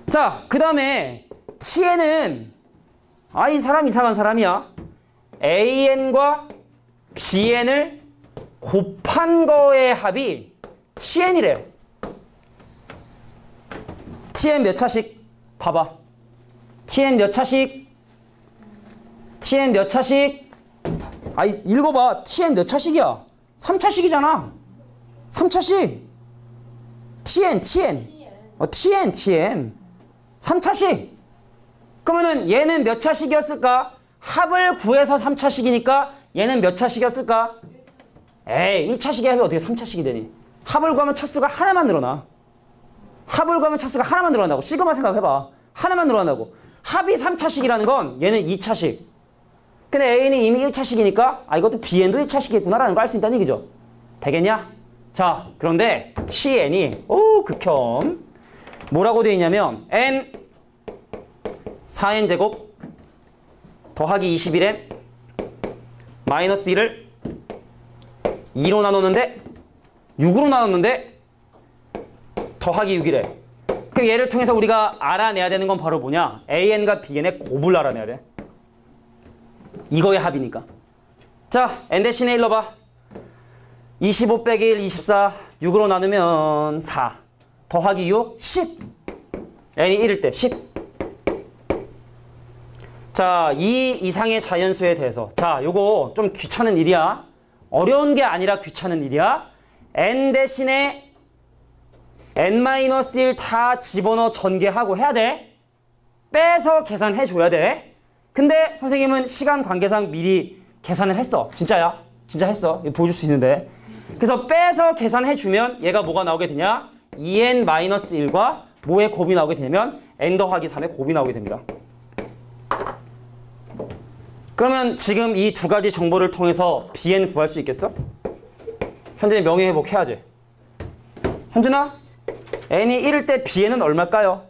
자, 그 다음에 tn은 이 사람 이상한 사람이야. an과 bn을 곱한 거의 합이 tn이래요. tn 몇 차씩? 봐봐. tn 몇 차씩? tn 몇 차씩? 읽어봐. tn 몇 차씩이야? 3차씩이잖아. 3차씩. tn. tn. 3차씩. 그러면은 얘는 몇 차씩이었을까? 합을 구해서 3차씩이니까 얘는 몇 차씩이었을까? 에이, 1차씩의 합이 어떻게 3차씩이 되니? 합을 구하면 차수가 하나만 늘어나. 합을 구하면 차수가 하나만 늘어난다고. 시그마 생각해봐. 하나만 늘어난다고. 합이 3차씩이라는 건 얘는 2차씩. 근데 A는 이미 1차씩이니까 이것도 BN도 1차씩이겠구나라는 걸 알 수 있다는 얘기죠. 되겠냐? 자, 그런데 TN이 극혐. 뭐라고 되어 있냐면 N 4N 제곱 더하기 21N 마이너스 1을 2로 나눴는데 6으로 나눴는데 더하기 6이래. 그럼 얘를 통해서 우리가 알아내야 되는 건 바로 뭐냐? AN과 BN의 곱을 알아내야 돼. 이거의 합이니까. 자, n 대신에 1 넣어봐. 25 빼기 1, 24. 6으로 나누면 4. 더하기 6, 10. n이 1일 때 10. 자, 이 이상의 자연수에 대해서. 자, 요거 좀 귀찮은 일이야. 어려운 게 아니라 귀찮은 일이야. n 대신에 n-1 다 집어넣어 전개하고 해야 돼. 빼서 계산해줘야 돼. 근데 선생님은 시간 관계상 미리 계산을 했어. 진짜야. 진짜 했어. 이거 보여줄 수 있는데. 그래서 빼서 계산해주면 얘가 뭐가 나오게 되냐? 2n-1과 뭐의 곱이 나오게 되냐면 n 더하기 3의 곱이 나오게 됩니다. 그러면 지금 이 두 가지 정보를 통해서 bn 구할 수 있겠어? 현준이 명예회복 해야지. 현준아, n이 1일 때 bn은 얼마일까요?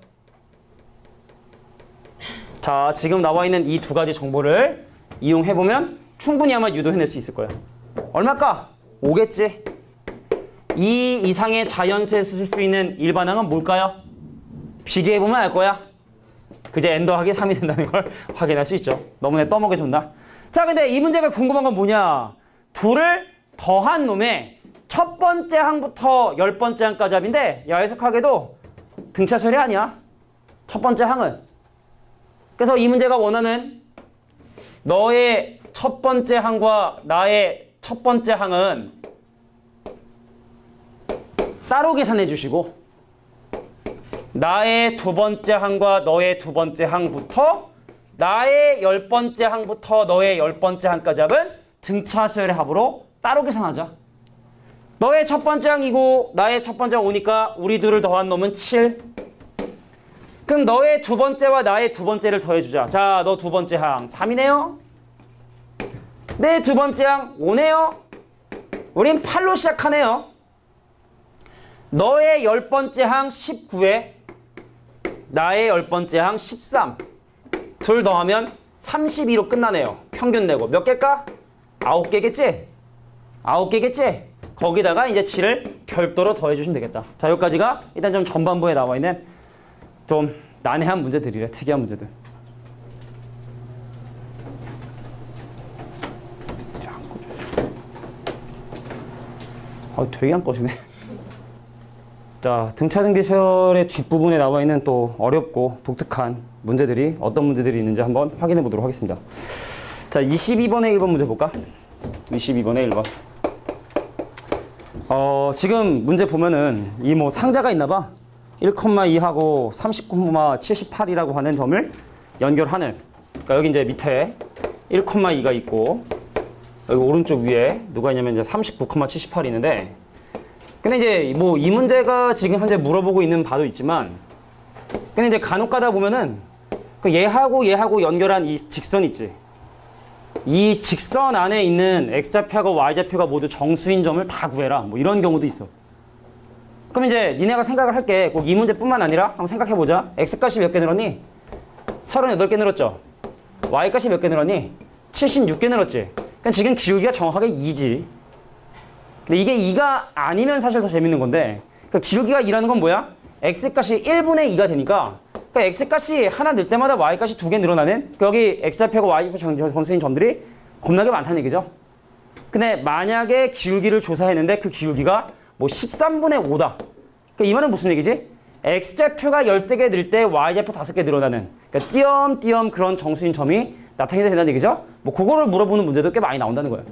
자, 지금 나와 있는 이 두 가지 정보를 이용해보면 충분히 아마 유도해낼 수 있을 거야. 얼마일까? 5겠지. 이 이상의 자연수에서 쓸 수 있는 일반항은 뭘까요? 비교해보면 알 거야. 그제 n 더하기 3이 된다는 걸 확인할 수 있죠. 너무나 떠먹여준다. 자, 근데 이 문제가 궁금한 건 뭐냐? 둘을 더한 놈의 첫 번째 항부터 10번째 항까지 합인데, 야, 해석하게도 등차설이 아니야. 첫 번째 항은. 그래서 이 문제가 원하는 너의 첫 번째 항과 나의 첫 번째 항은 따로 계산해 주시고, 나의 두 번째 항과 너의 두 번째 항부터 나의 10번째 항부터 너의 10번째 항까지 합은 등차수열의 합으로 따로 계산하자. 너의 첫 번째 항이고 나의 첫 번째 항 5니까 우리 둘을 더한 놈은 7. 그럼 너의 두 번째와 나의 두 번째를 더해주자. 자, 너 두 번째 항 3이네요. 내 두 번째 항 5네요. 우린 8로 시작하네요. 너의 10번째 항 19에 나의 10번째 항 13. 둘 더하면 32로 끝나네요. 평균 내고. 몇 개일까? 9개겠지? 9개겠지? 거기다가 이제 7을 별도로 더해주시면 되겠다. 자, 여기까지가 일단 좀 전반부에 나와 있는 좀 난해한 문제들이래. 특이한 문제들. 되게 안 꺼지네. 자, 등차등비설의 뒷부분에 나와 있는 또 어렵고 독특한 문제들이 어떤 문제들이 있는지 한번 확인해 보도록 하겠습니다. 자, 22번에 1번 문제 볼까? 22번에 1번. 지금 문제 보면은 이 뭐 상자가 있나 봐. 1,2하고 39,78이라고 하는 점을 연결하는. 그러니까 여기 이제 밑에 1,2가 있고 여기 오른쪽 위에 누가 있냐면 이제 39,78이 있는데, 근데 이제 뭐 이 문제가 지금 현재 물어보고 있는 바도 있지만, 근데 이제 간혹 가다 보면은 그 얘하고 얘하고 연결한 이 직선 있지. 이 직선 안에 있는 x좌표하고 y좌표가 모두 정수인 점을 다 구해라. 뭐 이런 경우도 있어. 그럼 이제 니네가 생각을 할게. 꼭 이 문제뿐만 아니라 한번 생각해보자. x값이 몇 개 늘었니? 38개 늘었죠. y값이 몇 개 늘었니? 76개 늘었지. 그러니까 지금 기울기가 정확하게 2지. 근데 이게 2가 아니면 사실 더 재밌는 건데, 그러니까 기울기가 2라는 건 뭐야? x값이 1분의 2가 되니까, 그러니까 x값이 하나 늘 때마다 y값이 2개 늘어나는, 여기 x좌표하고 y좌표 정수인 점들이 겁나게 많다는 얘기죠. 근데 만약에 기울기를 조사했는데 그 기울기가 뭐 13분의 5다. 그러니까 이 말은 무슨 얘기지? x좌표가 13개 늘 때 y좌표 5개 늘어나는, 그러니까 띄엄띄엄 그런 정수인 점이 나타내야 된다는 얘기죠. 뭐 그거를 물어보는 문제도 꽤 많이 나온다는 거예요.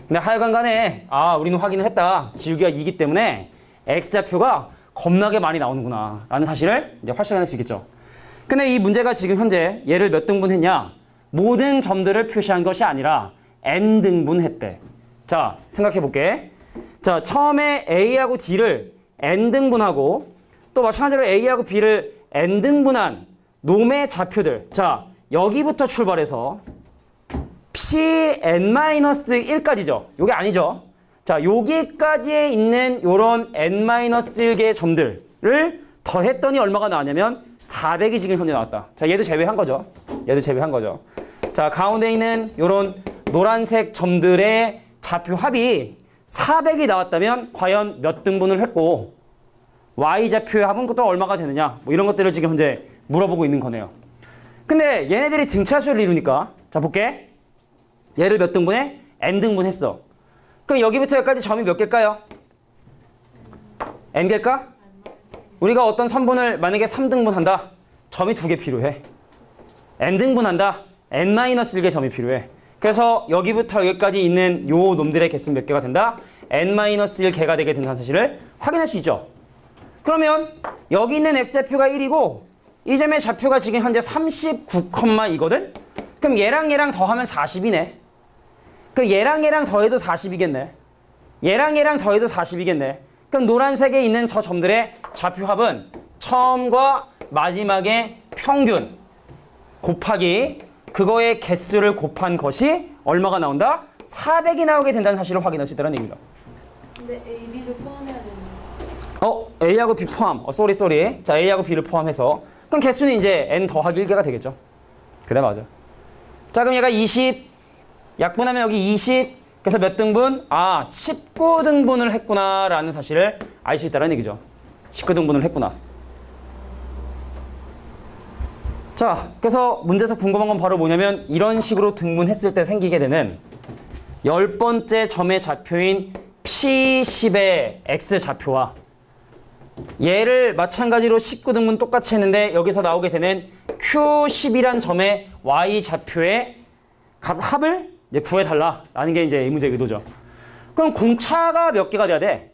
근데 하여간 간에 우리는 확인을 했다. 기울기가 2이기 때문에 x좌표가 겁나게 많이 나오는구나 라는 사실을 이제 활성화할 수 있겠죠. 근데 이 문제가 지금 현재 얘를 몇 등분 했냐? 모든 점들을 표시한 것이 아니라 n등분 했대. 자, 생각해 볼게. 자, 처음에 a하고 d를 n등분하고 또 마찬가지로 a하고 b를 n등분한 놈의 좌표들. 자, 여기부터 출발해서 pn-1까지죠. 요게 아니죠. 자, 여기까지에 있는 요런 n-1개의 점들을 더했더니 얼마가 나왔냐면 400이 지금 현재 나왔다. 자, 얘도 제외한 거죠. 얘도 제외한 거죠. 자, 가운데 있는 요런 노란색 점들의 좌표 합이 400이 나왔다면 과연 몇 등분을 했고 y좌표의 합은 또 얼마가 되느냐, 뭐 이런 것들을 지금 현재 물어보고 있는 거네요. 근데 얘네들이 등차수를 이루니까, 자, 볼게. 얘를 몇 등분해? n등분 했어. 그럼 여기부터 여기까지 점이 몇 개일까요? n개일까? 우리가 어떤 선분을 만약에 3등분 한다. 점이 2개 필요해. n등분 한다. n-1개 점이 필요해. 그래서 여기부터 여기까지 있는 요 놈들의 개수는 몇 개가 된다? n-1개가 되게 된다는 사실을 확인할 수 있죠. 그러면 여기 있는 x좌표가 1이고 이 점의 좌표가 지금 현재 39,2거든? 그럼 얘랑 더하면 40이네. 그럼 얘랑 더해도 40이겠네. 얘랑 더해도 40이겠네. 그럼 노란색에 있는 저 점들의 좌표 합은 처음과 마지막의 평균 곱하기 그거의 개수를 곱한 것이 얼마가 나온다? 400이 나오게 된다는 사실을 확인할 수 있다는 얘기입니다. 근데 A, B도 포함해야 되는 A하고 B 포함. 쏘리. 자, A하고 B를 포함해서. 그럼 개수는 이제 n 더하기 1개가 되겠죠. 그래, 맞아. 자, 그럼 얘가 20. 약분하면 여기 20. 그래서 몇 등분? 19등분을 했구나라는 사실을 알 수 있다는 얘기죠. 19등분을 했구나. 자, 그래서 문제에서 궁금한 건 바로 뭐냐면 이런 식으로 등분했을 때 생기게 되는 10번째 점의 좌표인 P10의 X좌표와 얘를 마찬가지로 19등분 똑같이 했는데 여기서 나오게 되는 Q10이란 점의 Y좌표의 합을 이제 구해달라라는 게 이제 이 문제의 의도죠. 그럼 공차가 몇 개가 돼야 돼?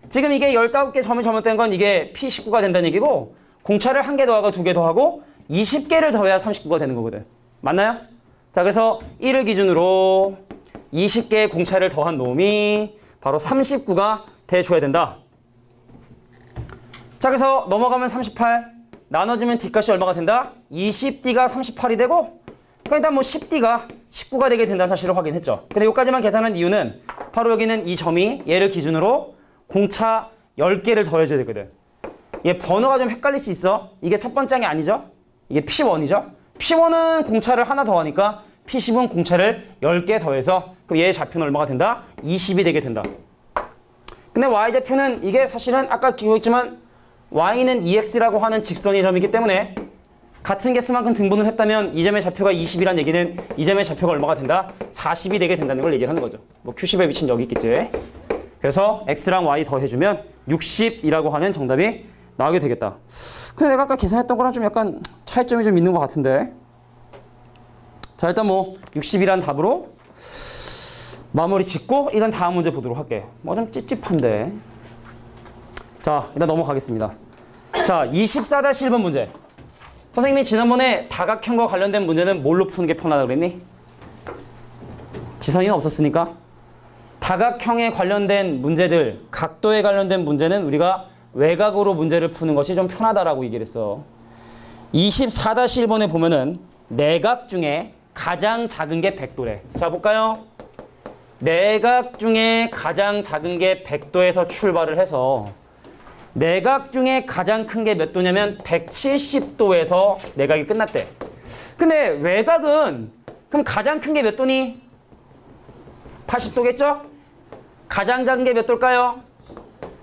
지금 이게 15개 점이 잘못된 건 이게 P19가 된다는 얘기고 공차를 1개 더하고 2개 더하고 20개를 더해야 39가 되는 거거든. 맞나요? 자, 그래서 1을 기준으로 20개의 공차를 더한 놈이 바로 39가 돼줘야 된다. 자, 그래서 넘어가면 38 나눠주면 D값이 얼마가 된다? 20D가 38이 되고 일단 뭐 10D가 19가 되게 된다는 사실을 확인했죠. 근데 여기까지만 계산한 이유는 바로 여기는 이 점이 얘를 기준으로 공차 10개를 더해줘야 되거든. 얘 번호가 좀 헷갈릴 수 있어. 이게 첫 번째 항이 아니죠? 이게 P1이죠? P1은 공차를 하나 더하니까 P10은 공차를 10개 더해서 그럼 얘의 좌표는 얼마가 된다? 20이 되게 된다. 근데 Y좌표는 이게 사실은 아까 기억했지만 Y는 EX라고 하는 직선의 점이기 때문에 같은 개수만큼 등분을 했다면 이 점의 좌표가 20이란 얘기는 이 점의 좌표가 얼마가 된다? 40이 되게 된다는 걸 얘기하는 거죠. 뭐 Q10의 위치는 여기 있겠지. 그래서 X랑 Y 더해주면 60이라고 하는 정답이 나오게 되겠다. 근데 내가 아까 계산했던 거랑 좀 약간 차이점이 좀 있는 것 같은데. 자, 일단 뭐 60이란 답으로 마무리 짓고 일단 다음 문제 보도록 할게. 뭐 좀 찝찝한데. 자, 일단 넘어가겠습니다. 자, 24-1번 문제. 선생님이 지난번에 다각형과 관련된 문제는 뭘로 푸는 게 편하다고 그랬니? 지선이는 없었으니까. 다각형에 관련된 문제들, 각도에 관련된 문제는 우리가 외곽으로 문제를 푸는 것이 좀 편하다라고 얘기를 했어. 24-1번에 보면은 내각 중에 가장 작은 게 100도래. 자, 볼까요? 내각 중에 가장 작은 게 100도에서 출발을 해서 내각 중에 가장 큰 게 몇 도냐면 170도에서 내각이 끝났대. 근데 외곽은 그럼 가장 큰 게 몇 도니? 80도겠죠? 가장 작은 게 몇 도일까요?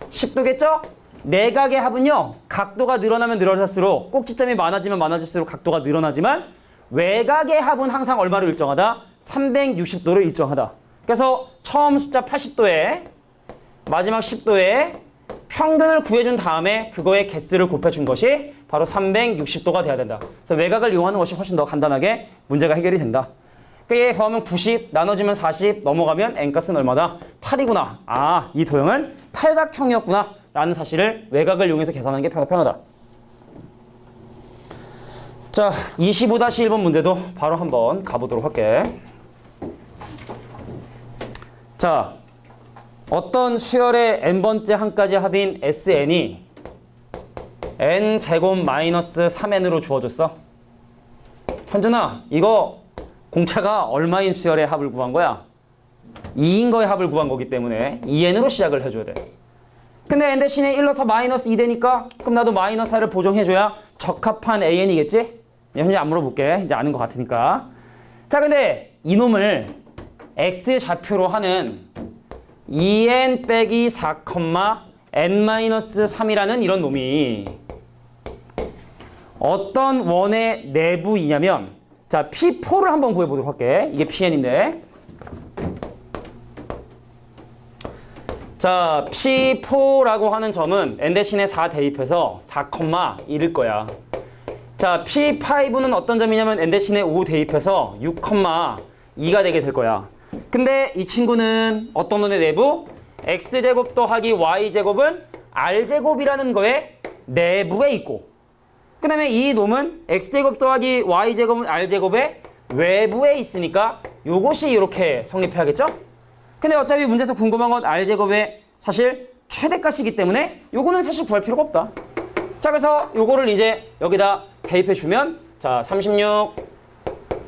10도겠죠? 내각의 합은요. 각도가 늘어나면 늘어날수록 꼭지점이 많아지면 많아질수록 각도가 늘어나지만 외곽의 합은 항상 얼마로 일정하다? 360도로 일정하다. 그래서 처음 숫자 80도에 마지막 10도에 평균을 구해준 다음에 그거의 개수를 곱해준 것이 바로 360도가 돼야 된다. 그래서 외곽을 이용하는 것이 훨씬 더 간단하게 문제가 해결이 된다. 그러니까 얘 더하면 90, 나눠주면 40, 넘어가면 n값은 얼마다? 8이구나. 아, 이 도형은 팔각형이었구나 라는 사실을 외곽을 이용해서 계산하는 게 편하다. 자, 25-1번 문제도 바로 한번 가보도록 할게. 자, 어떤 수열의 n번째 한까지 합인 Sn이 n제곱 마이너스 3n으로 주어졌어. 현준아, 이거 공차가 얼마인 수열의 합을 구한 거야? 2인 거의 합을 구한 거기 때문에 2n으로 시작을 해줘야 돼. 근데 n 대신에 1 넣어서 마이너스 2 되니까 그럼 나도 마이너스 4를 보정해줘야 적합한 an이겠지? 현재 안 물어볼게. 이제 아는 것 같으니까. 자, 근데 이놈을 x 좌표로 하는 2n 빼기 4, n-3이라는 이런 놈이 어떤 원의 내부이냐면, 자, P4를 한번 구해보도록 할게. 이게 Pn인데. 자, P4라고 하는 점은 n 대신에 4 대입해서 4,1일 거야. 자, P5는 어떤 점이냐면 n 대신에 5 대입해서 6,2가 되게 될 거야. 근데 이 친구는 어떤 원의 내부? x제곱 더하기 y제곱은 r제곱이라는 거에 내부에 있고, 그 다음에 이 놈은 x제곱 더하기 y제곱은 r제곱의 외부에 있으니까 요것이 이렇게 성립해야겠죠? 근데 어차피 문제에서 궁금한 건 r제곱의 사실 최대값이기 때문에 요거는 사실 구할 필요가 없다. 자, 그래서 요거를 이제 여기다 대입해주면, 자, 36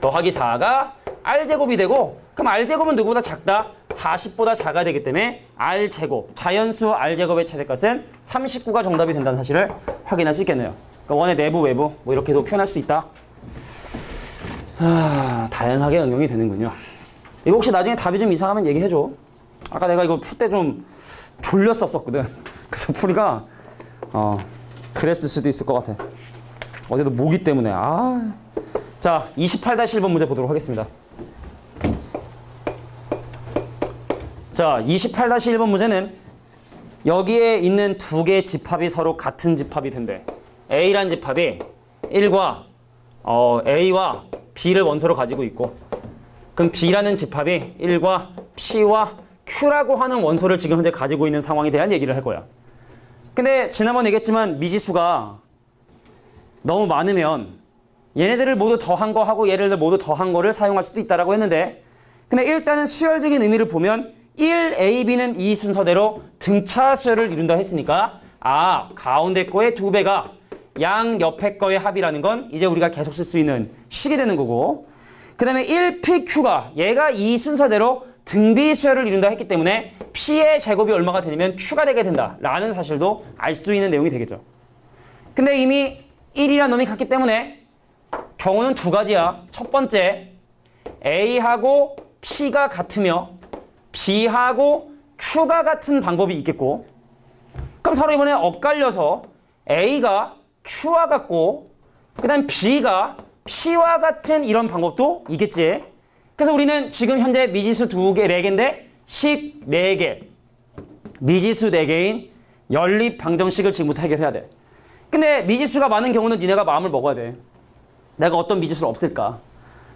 더하기 4가 r제곱이 되고, 그럼 r제곱은 누구보다 작다? 40보다 작아야 되기 때문에 r제곱, 자연수 r제곱의 최대값은 39가 정답이 된다는 사실을 확인할 수 있겠네요. 그러니까 원의 내부, 외부 뭐 이렇게도 표현할 수 있다. 다양하게 응용이 되는군요. 이거 혹시 나중에 답이 좀 이상하면 얘기해줘. 아까 내가 이거 풀 때 좀 졸렸었거든. 그래서 풀이가 그랬을 수도 있을 것 같아. 어제도 모기 때문에. 자, 28-1번 문제 보도록 하겠습니다. 자, 28-1번 문제는 여기에 있는 두 개의 집합이 서로 같은 집합이 된대. A란 집합이 1과 A와 B를 원소로 가지고 있고, 그럼 B라는 집합이 1과 P와 Q라고 하는 원소를 지금 현재 가지고 있는 상황에 대한 얘기를 할 거야. 근데 지난번 얘기했지만 미지수가 너무 많으면 얘네들을 모두 더한 거 하고 얘네들 모두 더한 거를 사용할 수도 있다라고 했는데, 근데 일단은 수열적인 의미를 보면 1AB는 이 순서대로 등차 수열을 이룬다 했으니까, 가운데 거의 2배가 양 옆에 거의 합이라는 건 이제 우리가 계속 쓸 수 있는 식이 되는 거고, 그 다음에 1PQ가 얘가 이 순서대로 등비 수열을 이룬다 했기 때문에 P의 제곱이 얼마가 되냐면 Q가 되게 된다 라는 사실도 알 수 있는 내용이 되겠죠. 근데 이미 1이라는 놈이 같기 때문에 경우는 두 가지야. 첫 번째, A하고 P가 같으며 B하고 Q가 같은 방법이 있겠고, 그럼 서로 이번에 엇갈려서 A가 Q와 같고 그 다음 B가 P와 같은 이런 방법도 있겠지. 그래서 우리는 지금 현재 미지수 4개인데 식 4개, 미지수 4개인 연립 방정식을 지금부터 해결해야 돼. 근데 미지수가 많은 경우는 니네가 마음을 먹어야 돼. 내가 어떤 미지수를 없앨까?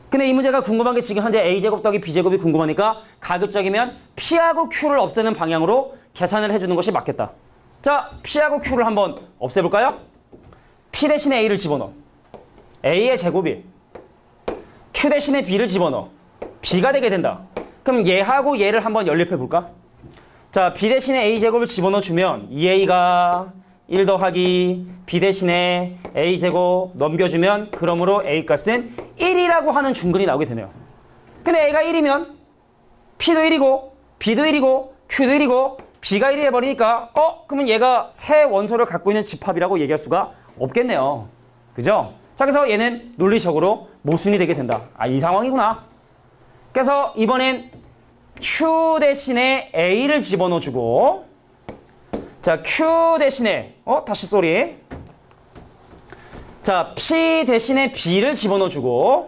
근데 이 문제가 궁금한 게 지금 현재 A제곱 더하기 B제곱이 궁금하니까 가급적이면 P하고 Q를 없애는 방향으로 계산을 해주는 것이 맞겠다. 자, P하고 Q를 한번 없애볼까요? P 대신에 A를 집어넣어. A의 제곱이 Q 대신에 B를 집어넣어. B가 되게 된다. 그럼 얘하고 얘를 한번 연립해볼까? 자, B 대신에 A제곱을 집어넣어주면 2A가 1 더하기 b 대신에 a제곱 넘겨주면 그러므로 a 값은 1이라고 하는 중근이 나오게 되네요. 근데 a가 1이면 p도 1이고 b도 1이고 q도 1이고 b가 1이 해버리니까 그러면 얘가 세 원소를 갖고 있는 집합이라고 얘기할 수가 없겠네요. 그죠? 자, 그래서 얘는 논리적으로 모순이 되게 된다. 이 상황이구나. 그래서 이번엔 q 대신에 a를 집어넣어주고 자, q 대신에 다시 쏘리. 자, p 대신에 b를 집어넣어주고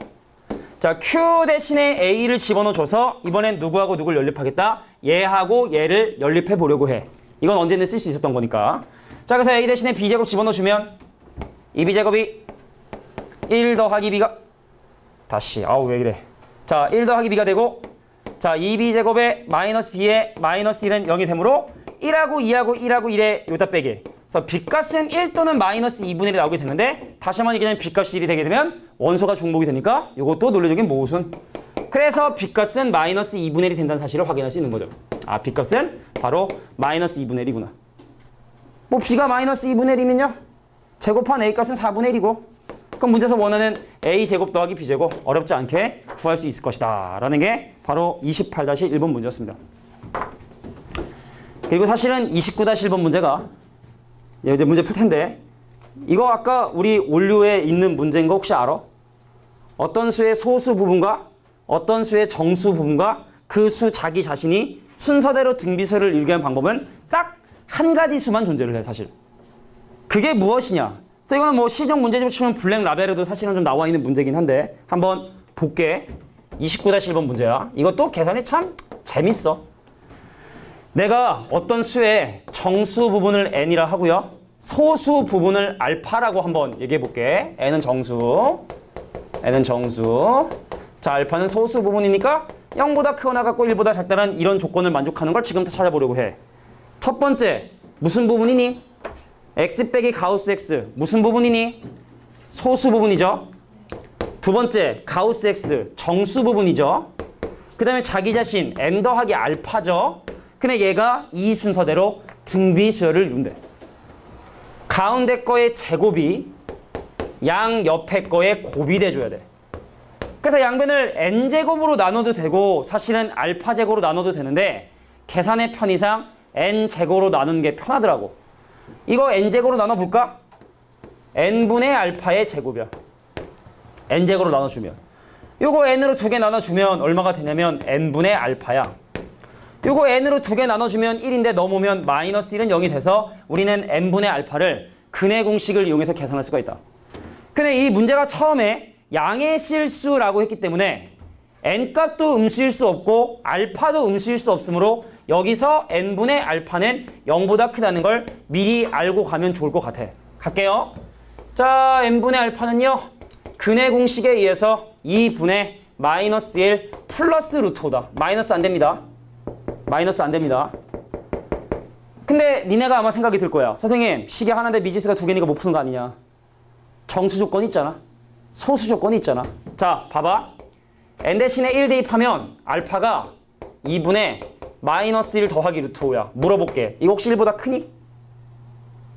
자, q 대신에 a를 집어넣어줘서 이번엔 누구하고 누굴 연립하겠다? 얘하고 얘를 연립해 보려고 해. 이건 언제든 쓸 수 있었던 거니까. 자, 그래서 a 대신에 b제곱 집어넣어주면 2b제곱이 1 더하기 b가 다시 왜 이래. 자, 1 더하기 b가 되고 자, 2b제곱에 마이너스 b에 마이너스 1은 0이 되므로 1하고 2하고 1하고 1에 요다 빼기. 그래서 b값은 1 또는 마이너스 2분의 1이 나오게 되는데 다시 한번 얘기하면 b값이 1이 되게 되면 원소가 중복이 되니까 이것도 논리적인 모순. 그래서 b값은 마이너스 2분의 1이 된다는 사실을 확인할 수 있는 거죠. b값은 바로 마이너스 2분의 1이구나. 뭐 b가 마이너스 2분의 1이면요. 제곱한 a값은 4분의 1이고 그럼 문제에서 원하는 a제곱 더하기 b제곱 어렵지 않게 구할 수 있을 것이다 라는 게 바로 28-1번 문제였습니다. 그리고 사실은 29-1번 문제가 이제 문제 풀 텐데 이거 아까 우리 원류에 있는 문제인 거 혹시 알아? 어떤 수의 소수 부분과 어떤 수의 정수 부분과 그 수 자기 자신이 순서대로 등비설을 일기하는 방법은 딱 한 가지 수만 존재를 해 사실. 그게 무엇이냐? 그래서 이거는 뭐 시정 문제집을 치면 블랙 라벨에도 사실은 좀 나와 있는 문제긴 한데 한번 볼게. 29-1번 문제야. 이것도 계산이 참 재밌어. 내가 어떤 수의 정수 부분을 n이라 하고요. 소수 부분을 알파라고 한번 얘기해 볼게. n은 정수. 자, 알파는 소수 부분이니까 0보다 크거나 같고 1보다 작다는 이런 조건을 만족하는 걸 지금부터 찾아보려고 해. 첫 번째, 무슨 부분이니? x 빼기 가우스 x. 무슨 부분이니? 소수 부분이죠. 두 번째, 가우스 x. 정수 부분이죠. 그 다음에 자기 자신 n 더하기 알파죠. 근데 얘가 이 순서대로 등비수열을 이룬대. 가운데 거의 제곱이 양 옆에 거의 곱이 돼줘야 돼. 그래서 양변을 n제곱으로 나눠도 되고 사실은 알파제곱으로 나눠도 되는데 계산의 편의상 n제곱으로 나누는 게 편하더라고. 이거 n제곱으로 나눠볼까? n분의 알파의 제곱이야. n제곱으로 나눠주면. 요거 n으로 2개 나눠주면 얼마가 되냐면 n분의 알파야. 요거 n으로 2개 나눠주면 1인데 넘으면 마이너스 1은 0이 돼서 우리는 n분의 알파를 근의 공식을 이용해서 계산할 수가 있다. 근데 이 문제가 처음에 양의 실수라고 했기 때문에 n값도 음수일 수 없고 알파도 음수일 수 없으므로 여기서 n분의 알파는 0보다 크다는 걸 미리 알고 가면 좋을 것 같아. 갈게요. 자, n분의 알파는요. 근의 공식에 의해서 2분의 마이너스 1 플러스 루트 5다. 마이너스 안 됩니다. 마이너스 안 됩니다. 근데 니네가 아마 생각이 들 거야. 선생님, 식이 하나인데 미지수가 2개니까 못 푸는 거 아니냐. 정수 조건이 있잖아. 소수 조건이 있잖아. 자, 봐봐. n 대신에 1 대입하면 알파가 2분의 마이너스 1 더하기 루트 5야. 물어볼게. 이거 혹시 1보다 크니?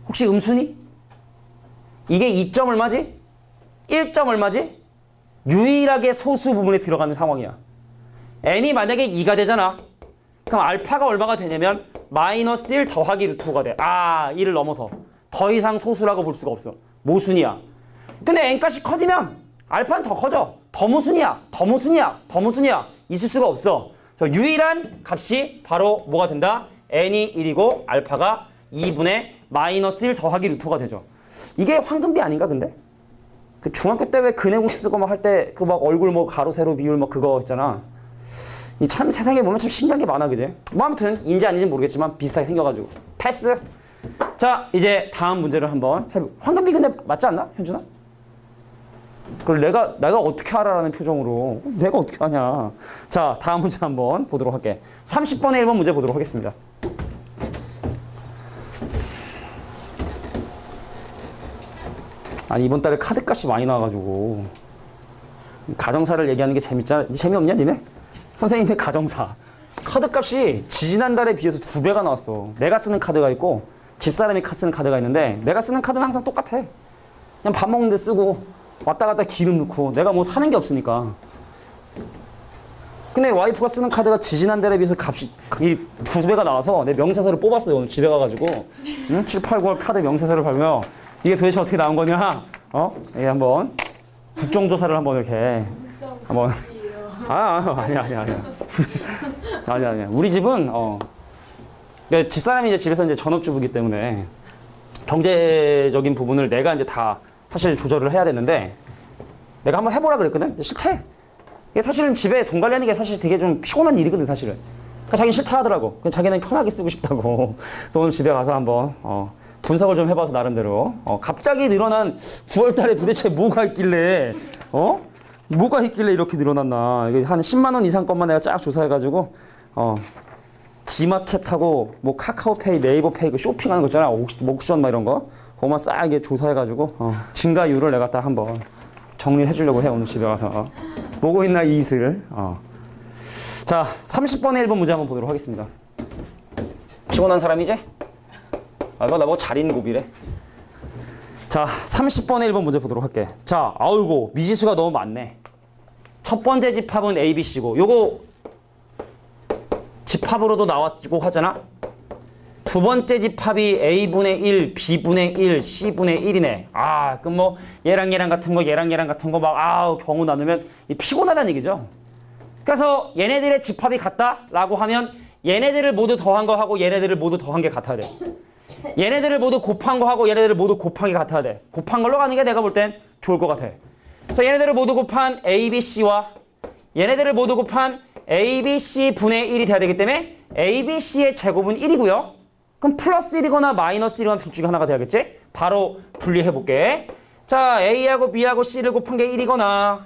혹시 음수니? 이게 2점 얼마지? 1점 얼마지? 유일하게 소수 부분에 들어가는 상황이야. n이 만약에 2가 되잖아. 그럼 알파가 얼마가 되냐면 마이너스 1 더하기 루트 5가 돼. 1을 넘어서. 더 이상 소수라고 볼 수가 없어. 모순이야. 근데 n값이 커지면 알파는 더 커져. 더 모순이야. 있을 수가 없어. 유일한 값이 바로 뭐가 된다? n이 1이고 알파가 2분의 마이너스 1 더하기 루트 5가 되죠. 이게 황금비 아닌가 근데? 그 중학교 때 왜 근의 공식 쓰고 막 할 때 그 막 얼굴 뭐 가로 세로 비율 막 그거 있잖아. 이 참 세상에 보면 참 신기한 게 많아, 그지? 뭐 아무튼 인지 아닌지는 모르겠지만 비슷하게 생겨가지고 패스. 자, 이제 다음 문제를 한번 황금비 근데 맞지 않나, 현준아? 그걸 내가 어떻게 알아라는 표정으로 내가 어떻게 하냐. 자, 다음 문제 한번 보도록 할게. 30번의 1번 문제 보도록 하겠습니다. 아니, 이번 달에 카드값이 많이 나와가지고 가정사를 얘기하는 게 재밌잖아. 재미없냐 니네? 선생님의 가정사 카드값이 지지난달에 비해서 2배가 나왔어. 내가 쓰는 카드가 있고 집사람이 쓰는 카드가 있는데 내가 쓰는 카드는 항상 똑같아. 그냥 밥 먹는데 쓰고 왔다 갔다 기름 넣고 내가 뭐 사는 게 없으니까. 근데 와이프가 쓰는 카드가 지지난달에 비해서 값이 이 2배가 나와서 내 명세서를 뽑았어요. 오늘 집에 가가지고 응? 7, 8, 9월 카드 명세서를 밟으며 이게 도대체 어떻게 나온 거냐? 이게 한번 국정조사를 한번 이렇게 한번 아니야. 우리 집은 그러니까 집사람이 이제 집에서 이제 전업주부기 때문에 경제적인 부분을 내가 이제 다 사실 조절을 해야 되는데 내가 한번 해보라 그랬거든. 근데 싫대. 이게 사실은 집에 돈 관리하는 게 사실 되게 좀 피곤한 일이거든 사실은. 그러니까 자기는 싫다 하더라고. 자기는 편하게 쓰고 싶다고. 그래서 오늘 집에 가서 한번 분석을 좀 해봐서 나름대로 갑자기 늘어난 9월달에 도대체 뭐가 있길래 뭐가 있길래 이렇게 늘어났나. 이게 한 10만 원 이상 것만 내가 쫙 조사해가지고 G마켓하고 뭐 카카오페이, 네이버페이 그 쇼핑하는 거 있잖아. 옥션 막 이런 거. 그거만 싹 이게 조사해가지고 증가율을 내가 딱 한번 정리를 해주려고 해. 오늘 집에 가서 보고 있나 이슬. 자, 30번의 1번 문제 한번 보도록 하겠습니다. 피곤한 사람이지? 나보고 자린고비래. 자, 30번의 1번 문제 보도록 할게. 자, 아이고 미지수가 너무 많네. 첫 번째 집합은 A, B, C고 요거 집합으로도 나왔고 하잖아. 두 번째 집합이 A분의 1, B분의 1, C분의 1이네. 그럼 뭐 얘랑 얘랑 같은 거, 얘랑 얘랑 같은 거 막 경우 나누면 피곤하다는 얘기죠. 그래서 얘네들의 집합이 같다라고 하면 얘네들을 모두 더한 거 하고 얘네들을 모두 더한 게 같아야 돼. 얘네들을 모두 곱한 거 하고 얘네들을 모두 곱한 게 같아야 돼. 곱한 걸로 가는 게 내가 볼 땐 좋을 것 같아. 그래서 얘네들을 모두 곱한 A, B, C와 얘네들을 모두 곱한 A, B, C 분의 1이 돼야 되기 때문에 A, B, C의 제곱은 1이고요. 그럼 플러스 1이거나 마이너스 1이거나 둘 중에 하나가 돼야겠지? 바로 분리해볼게. 자, A하고 B하고 C를 곱한 게 1이거나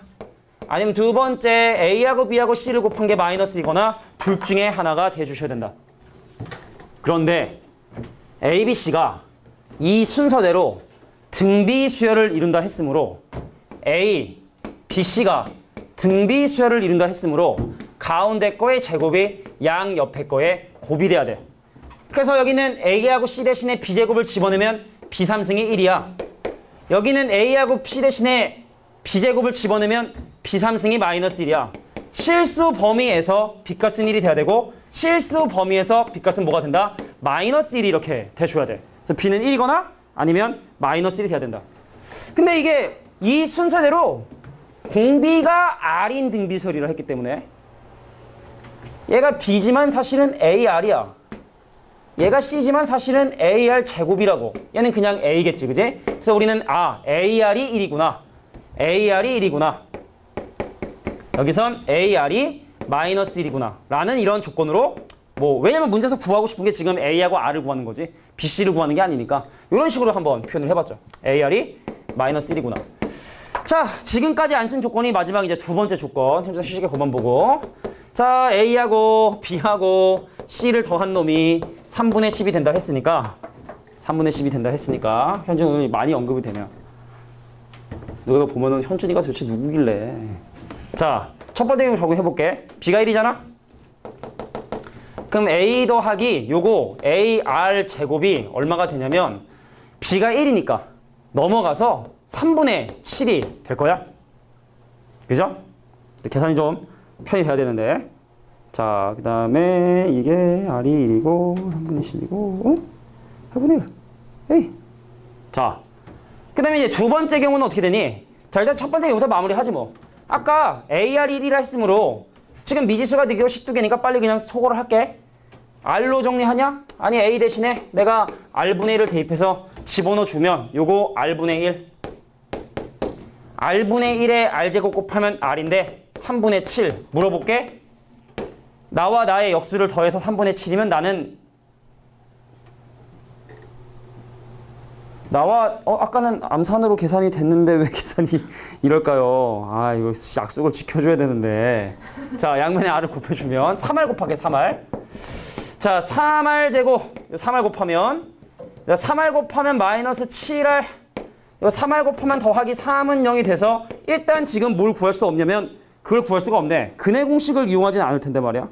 아니면 두 번째 A하고 B하고 C를 곱한 게 마이너스 1이거나 둘 중에 하나가 돼주셔야 된다. 그런데 A, B, C가 이 순서대로 등비수열을 이룬다 했으므로 A, B, C가 등비수열을 이룬다 했으므로 가운데 거의 제곱이 양 옆에 거에 곱이 돼야 돼. 그래서 여기는 A하고 C 대신에 B제곱을 집어넣으면 B3승이 1이야. 여기는 A하고 C 대신에 B제곱을 집어넣으면 B3승이 마이너스 1이야. 실수 범위에서 B값은 1이 돼야 되고 실수 범위에서 B값은 뭐가 된다? 마이너스 1이 이렇게 돼줘야 돼. 그래서 B는 1이거나 아니면 마이너스 1이 돼야 된다. 근데 이게 이 순서대로 공비가 R인 등비설이라 했기 때문에 얘가 B지만 사실은 AR이야. 얘가 C지만 사실은 AR 제곱이라고. 얘는 그냥 A겠지, 그지? 그래서 우리는 AR이 1이구나. AR이 1이구나. 여기선 AR이 마이너스 1이구나. 라는 이런 조건으로 왜냐면 문제에서 구하고 싶은 게 지금 A하고 R을 구하는 거지. BC를 구하는 게 아니니까 이런 식으로 한번 표현을 해봤죠. AR이 마이너스 1이구나. 자, 지금까지 안 쓴 조건이 마지막 이제 두 번째 조건. 현재 시식에 그만 보고. 자, A하고 B하고 C를 더한 놈이 3분의 10이 된다 했으니까 3분의 10이 된다 했으니까 현준 오늘 많이 언급이 되네요. 너가 보면은 현준이가 도대체 누구길래. 자, 첫 번째 경우 적용해볼게. B가 1이잖아? 그럼 A 더하기 요거 AR 제곱이 얼마가 되냐면 B가 1이니까 넘어가서 3분의 7이 될 거야. 그죠? 계산이 좀 편히 돼야 되는데. 자, 그 다음에 이게 R이 1이고 3분의 10이고 8분의 1. 에이. 자, 그 다음에 이제 두 번째 경우는 어떻게 되니? 자, 일단 첫 번째 경우부터 마무리하지 뭐. 아까 AR 1이라 했으므로 지금 미지수가 되게 12개니까 빨리 그냥 소거를 할게. R로 정리하냐? 아니, A 대신에 내가 R분의 1을 대입해서 집어넣어 주면 요거 R분의 1. R분의 1에 R제곱 곱하면 R인데 3분의 7. 물어볼게. 나와 나의 역수를 더해서 3분의 7이면 나는 나와 아까는 암산으로 계산이 됐는데 왜 계산이 이럴까요? 이거 약속을 지켜줘야 되는데. 자, 양면에 R을 곱해주면 3R 곱하게 3R. 자, 3R 제곱 3R 곱하면 마이너스 7R. 이거 3R 곱하면 더하기 3은 0이 돼서 일단 지금 뭘 구할 수 없냐면 그걸 구할 수가 없네. 근해 공식을 이용하진 않을 텐데 말이야.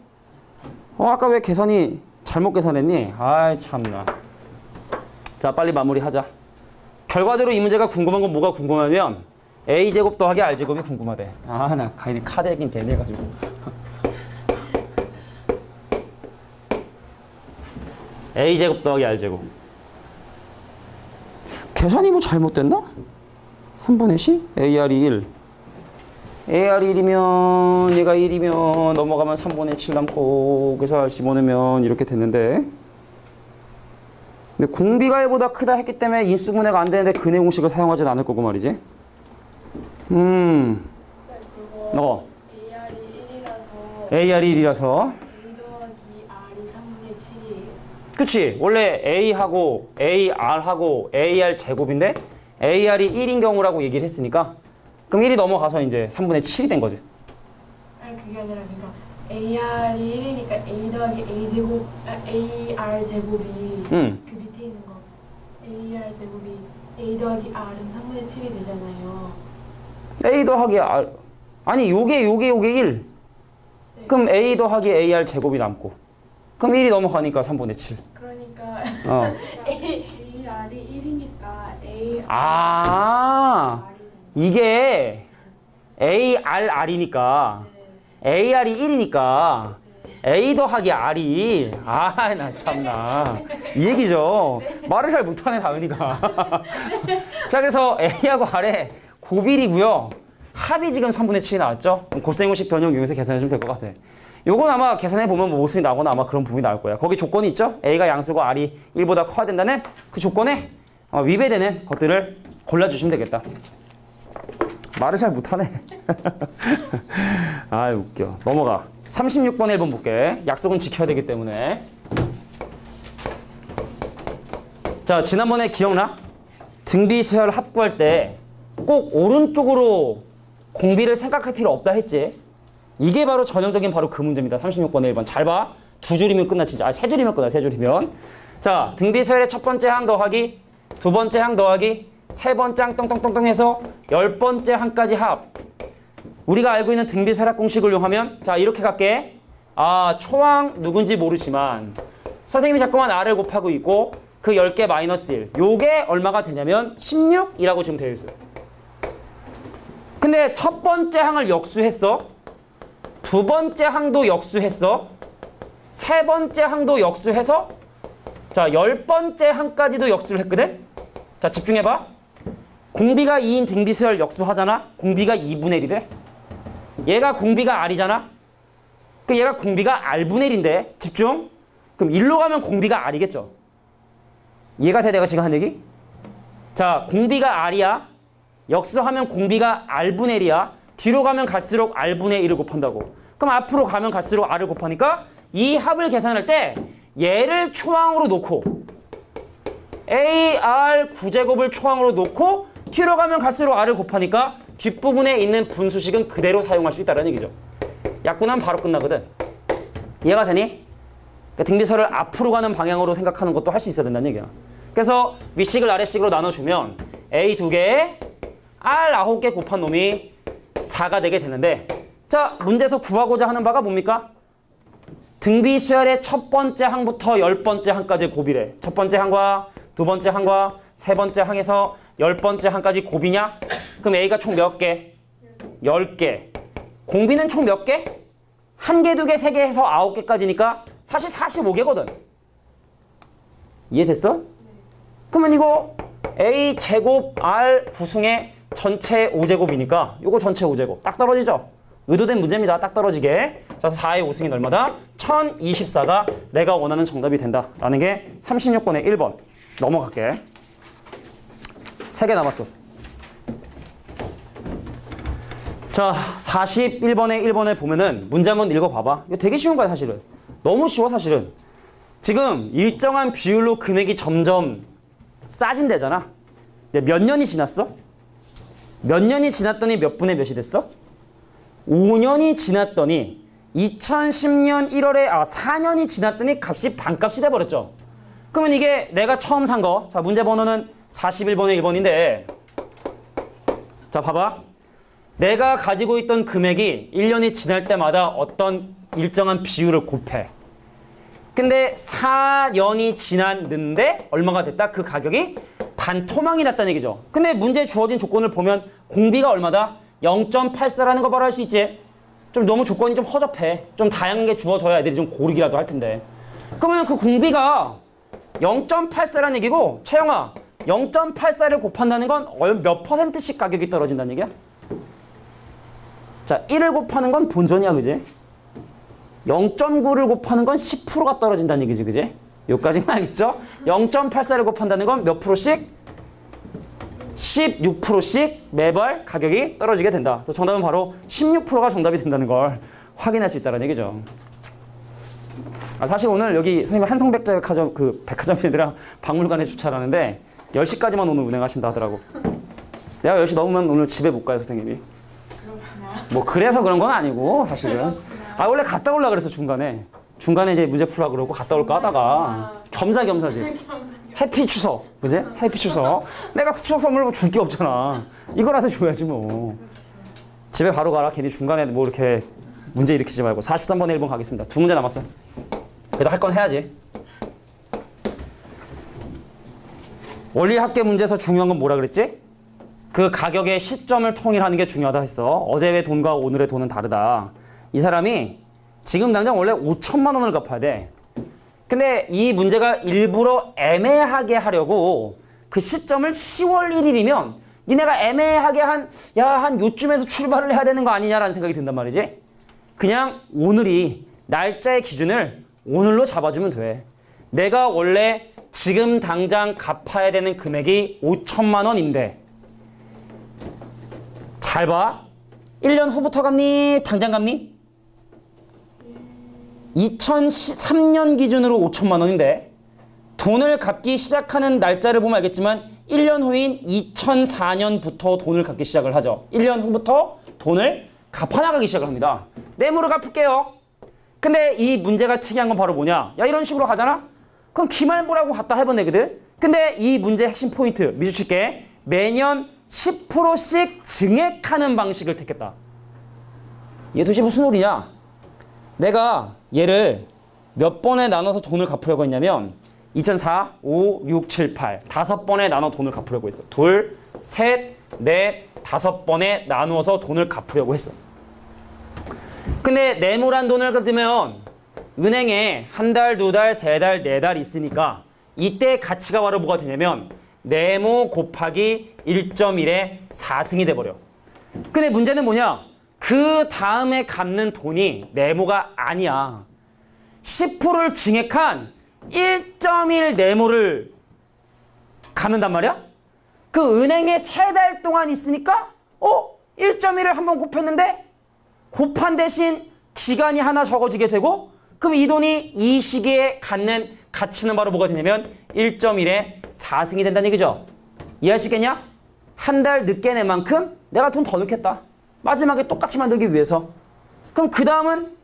아까 왜 계산이 잘못 계산했니? 참나. 자, 빨리 마무리하자. 결과대로 이 문제가 궁금한 건 뭐가 궁금하면 a제곱 더하기 r제곱이 궁금하대. 아, 나 가인이 카드 얘긴 되네 가지고. a제곱 더하기 r제곱. 계산이 뭐 잘못됐나? 3분의 c? ar이 1. ar이 1이면 얘가 1이면 넘어가면 3분의 7 남고 그래서 r 집어넣으면 이렇게 됐는데, 근데 공비가 1보다 크다 했기 때문에 인수분해가 안 되는데 근해 공식을 사용하진 않을 거고 말이지. 쌤, 저거 AR이 1이라서 ar이 1이라서 A 더하기 R이 3분의 7이에요. 그치? 원래 A하고 AR하고 AR 제곱인데 AR이 1인 경우라고 얘기를 했으니까 그럼 1이 넘어가서 이제 3분의 7이 된 거지. 아니 그게 아니라 그러니까 AR이 1이니까 A 더하기 A 제곱 AR 제곱이 그 밑에 있는 거 AR 제곱이 A 더하기 R은 3분의 7이 되잖아요. A 더하기 R 아니 요게 1. 네. 그럼 A 더하기 AR 제곱이 남고 그럼 1이 넘어가니까 3분의 7. 그러니까 어. AR이 1이니까 AR 아 이게 ARR이니까 AR이 1이니까 A 더하기 R이 아 나 참나 이 얘기죠. 말을 잘 못하네 다은이가. 자 그래서 A하고 R의 곱일이고요. 합이 지금 3분의 7이 나왔죠. 그럼 고생공식 변형 이용해서 계산해주면 될 것 같아. 요건 아마 계산해보면 뭐 모순이 나거나 아마 그런 부분이 나올 거야. 거기 조건이 있죠. A가 양수고 R이 1보다 커야 된다는 그 조건에 위배되는 것들을 골라주시면 되겠다. 말을 잘 못하네. 아 웃겨. 넘어가. 36번에 1번 볼게. 약속은 지켜야 되기 때문에. 자 지난번에 기억나? 등비수열 합구할 때 꼭 오른쪽으로 공비를 생각할 필요 없다 했지. 이게 바로 전형적인 바로 그 문제입니다. 36번에 1번. 잘 봐. 두 줄이면 끝나 진짜. 아, 세 줄이면 끝나. 세 줄이면. 자 등비수열의 첫 번째 항 더하기 두 번째 항 더하기 세 번째 항 똥똥똥똥 해서 10번째 항까지 합. 우리가 알고 있는 등비수열합 공식을 이용하면 자 이렇게 갈게. 아 초항 누군지 모르지만 선생님이 자꾸만 R을 곱하고 있고 그 10개 마이너스 1. 요게 얼마가 되냐면 16이라고 지금 되어 있어요. 근데 첫 번째 항을 역수했어. 두 번째 항도 역수했어. 세 번째 항도 역수해서 자 10번째 항까지도 역수를 했거든. 자 집중해봐. 공비가 2인 등비수열 역수하잖아. 공비가 2분의 1이 돼. 얘가 공비가 R이잖아. 그 얘가 공비가 R분의 1인데 집중. 그럼 1로 가면 공비가 R이겠죠. 이해가 돼 내가 지금 한 얘기? 자 공비가 R이야. 역수하면 공비가 R분의 1이야. 뒤로 가면 갈수록 R분의 1을 곱한다고. 그럼 앞으로 가면 갈수록 R을 곱하니까 이 합을 계산할 때 얘를 초항으로 놓고 AR 9제곱을 초항으로 놓고 뒤로 가면 갈수록 R을 곱하니까 뒷부분에 있는 분수식은 그대로 사용할 수 있다는 얘기죠. 약분하면 바로 끝나거든. 이해가 되니? 그러니까 등비설을 앞으로 가는 방향으로 생각하는 것도 할 수 있어야 된다는 얘기야. 그래서 윗식을 아랫식으로 나눠주면 A 2개에 R 9개 곱한 놈이 4가 되게 되는데 자 문제에서 구하고자 하는 바가 뭡니까? 등비수열의 첫 번째 항부터 10번째 항까지 곱이래. 첫 번째 항과 두 번째 항과 세 번째 항에서 10번째 항까지 곱이냐? 그럼 A가 총 몇 개? 10개. 공비는 총 몇 개? 1개, 2개, 3개 해서 9개까지니까 사실 45개거든. 이해됐어? 그러면 이거 A 제곱 R 구승의 전체 5제곱이니까 이거 전체 5제곱 딱 떨어지죠? 의도된 문제입니다. 딱 떨어지게. 그래서 4의 5승이 얼마다? 1024가 내가 원하는 정답이 된다라는 게 36번의 1번. 넘어갈게. 3개 남았어. 자, 41번의 1번을 보면은 문제 한번 읽어봐봐. 이거 되게 쉬운 거야 사실은. 너무 쉬워 사실은. 지금 일정한 비율로 금액이 점점 싸진대잖아. 근데 몇 년이 지났어? 몇 년이 지났더니 몇 분의 몇이 됐어? 5년이 지났더니 2010년 1월에 4년이 지났더니 값이 반값이 돼버렸죠. 그러면 이게 내가 처음 산 거. 자 문제 번호는 41번의 1번인데 자 봐봐. 내가 가지고 있던 금액이 1년이 지날 때마다 어떤 일정한 비율을 곱해. 근데 4년이 지났는데 얼마가 됐다? 그 가격이 반토막이 났다는 얘기죠. 근데 문제에 주어진 조건을 보면 공비가 얼마다? 0.84라는 거 바로 알 수 있지? 좀 너무 조건이 좀 허접해. 좀 다양한 게 주어져야 애들이 좀 고르기라도 할 텐데. 그러면 그 공비가 0.84라는 얘기고, 채영아, 0.84를 곱한다는 건 몇 %씩 가격이 떨어진다는 얘기야? 자, 1을 곱하는 건 본전이야, 그지? 0.9를 곱하는 건 10%가 떨어진다는 얘기지, 그지? 여기까지만 알겠죠? 0.84를 곱한다는 건 몇 프로씩? 16%씩 매발 가격이 떨어지게 된다. 그래서 정답은 바로 16%가 정답이 된다는 걸 확인할 수 있다는 얘기죠. 사실 오늘 여기 선생님 한성백화점 그 백화점이랑 박물관에 주차하는데 10시까지만 오늘 운행하신다 하더라고. 내가 10시 넘으면 오늘 집에 못 가요, 선생님이. 뭐 그래서 그런 건 아니고 사실은. 원래 갔다 올라 그래서 중간에 이제 문제 풀라 그러고 갔다 올까 하다가 겸사겸사지. 해피 추석, 그지? 해피 추석. 내가 추석 선물 뭐 줄 게 없잖아. 이거라도 줘야지 뭐. 집에 바로 가라. 괜히 중간에 뭐 이렇게 문제 일으키지 말고. 43번에 1번 가겠습니다. 2문제 남았어요. 그래도 할 건 해야지. 원리합계 문제에서 중요한 건 뭐라 그랬지? 그 가격의 시점을 통일하는 게 중요하다 했어. 어제의 돈과 오늘의 돈은 다르다. 이 사람이 지금 당장 원래 5천만 원을 갚아야 돼. 근데 이 문제가 일부러 애매하게 하려고 그 시점을 10월 1일이면 니네가 애매하게 한 요쯤에서 출발을 해야 되는 거 아니냐라는 생각이 든단 말이지. 그냥 오늘이 날짜의 기준을 오늘로 잡아주면 돼. 내가 원래 지금 당장 갚아야 되는 금액이 5천만 원인데 잘 봐. 1년 후부터 갚니? 당장 갚니? 2003년 기준으로 5천만 원인데 돈을 갚기 시작하는 날짜를 보면 알겠지만 1년 후인 2004년부터 돈을 갚기 시작을 하죠. 1년 후부터 돈을 갚아나가기 시작을 합니다. 내물을 갚을게요. 근데 이 문제가 특이한 건 바로 뭐냐? 이런 식으로 가잖아? 그럼 기말부라고 갖다 해보내거든? 근데 이 문제의 핵심 포인트 미주칠게. 매년 10%씩 증액하는 방식을 택했다. 이게 도대체 무슨 소리냐? 내가 얘를 몇 번에 나눠서 돈을 갚으려고 했냐면 2004, 5, 6, 7, 8 5번에 나눠 돈을 갚으려고 했어. 2, 3, 4, 5번에 나누어서 돈을 갚으려고 했어. 근데 네모란 돈을 갚으면 은행에 한 달, 2달, 3달, 4달 있으니까 이때 가치가 바로 뭐가 되냐면 네모 곱하기 1.1의 4승이 돼버려. 근데 문제는 뭐냐? 그 다음에 갚는 돈이 네모가 아니야. 10%를 증액한 1.1 네모를 갚는단 말이야? 그 은행에 3달 동안 있으니까 1.1을 한번 곱했는데 곱한 대신 기간이 하나 적어지게 되고 그럼 이 돈이 이 시기에 갖는 가치는 바로 뭐가 되냐면 1.1의 4승이 된다는 얘기죠. 이해할 수 있겠냐? 한 달 늦게 낸 만큼 내가 돈 더 넣겠다. 마지막에 똑같이 만들기 위해서. 그럼 그 다음은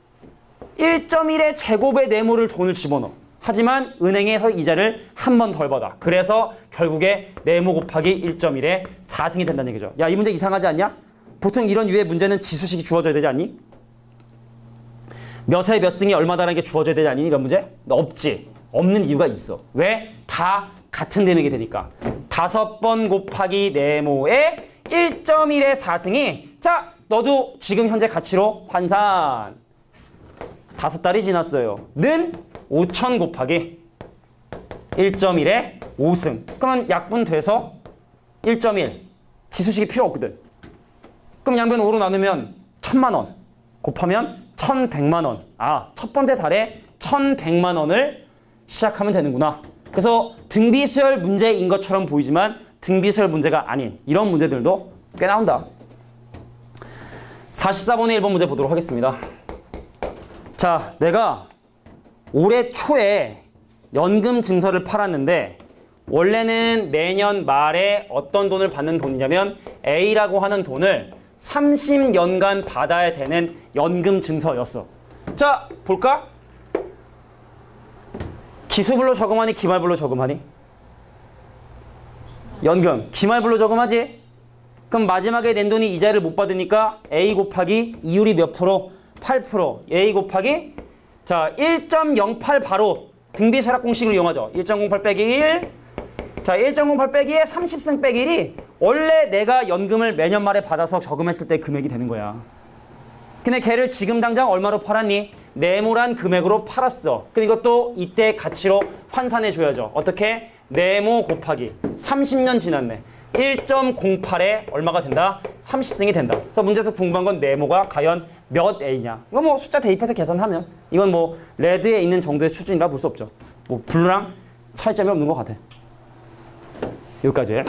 1.1의 제곱의 네모를 돈을 집어넣어. 하지만 은행에서 이자를 한 번 덜 받아. 그래서 결국에 네모 곱하기 1.1의 4승이 된다는 얘기죠. 야, 이 문제 이상하지 않냐? 보통 이런 유의 문제는 지수식이 주어져야 되지 않니? 몇에 몇 승이 얼마다라는 게 주어져야 되지 않니? 이런 문제? 없지. 없는 이유가 있어. 왜? 다 같은 네모게 되니까. 5번 곱하기 네모의 1.1의 4승이 자, 너도 지금 현재 가치로 환산. 5달이 지났어요. 는 5천 곱하기 1.1의 5승. 그러면 약분돼서 1.1. 지수식이 필요 없거든. 그럼 양변 5로 나누면 1,000만 원. 곱하면 1,100만 원. 첫 번째 달에 1,100만 원을 시작하면 되는구나. 그래서 등비수열 문제인 것처럼 보이지만 등비수열 문제가 아닌 이런 문제들도 꽤 나온다. 44번의 1번 문제 보도록 하겠습니다. 자, 내가 올해 초에 연금 증서를 팔았는데 원래는 내년 말에 어떤 돈을 받는 돈이냐면 A라고 하는 돈을 30년간 받아야 되는 연금 증서였어. 자, 볼까? 기수불로 저금하니 기말불로 저금하니? 연금 기말불로 저금하지? 그럼 마지막에 낸 돈이 이자를 못 받으니까 A 곱하기 이율이 몇 프로? 8%. A 곱하기 자 1.08 바로 등비쇠락 공식을 이용하죠. 1.08 빼기 1. 자, 1.08 빼기에 30승 빼기 1이 원래 내가 연금을 매년 말에 받아서 저금했을 때 금액이 되는 거야. 근데 걔를 지금 당장 얼마로 팔았니? 네모란 금액으로 팔았어. 그럼 이것도 이때 가치로 환산해 줘야죠. 어떻게? 네모 곱하기 30년 지났네. 1.08에 얼마가 된다? 30승이 된다. 그래서 문제에서 궁금한 건 네모가 과연 몇 A냐. 이거 뭐 숫자 대입해서 계산하면 이건 뭐 레드에 있는 정도의 수준이라 볼 수 없죠. 뭐 블루랑 차이점이 없는 것 같아. 여기까지.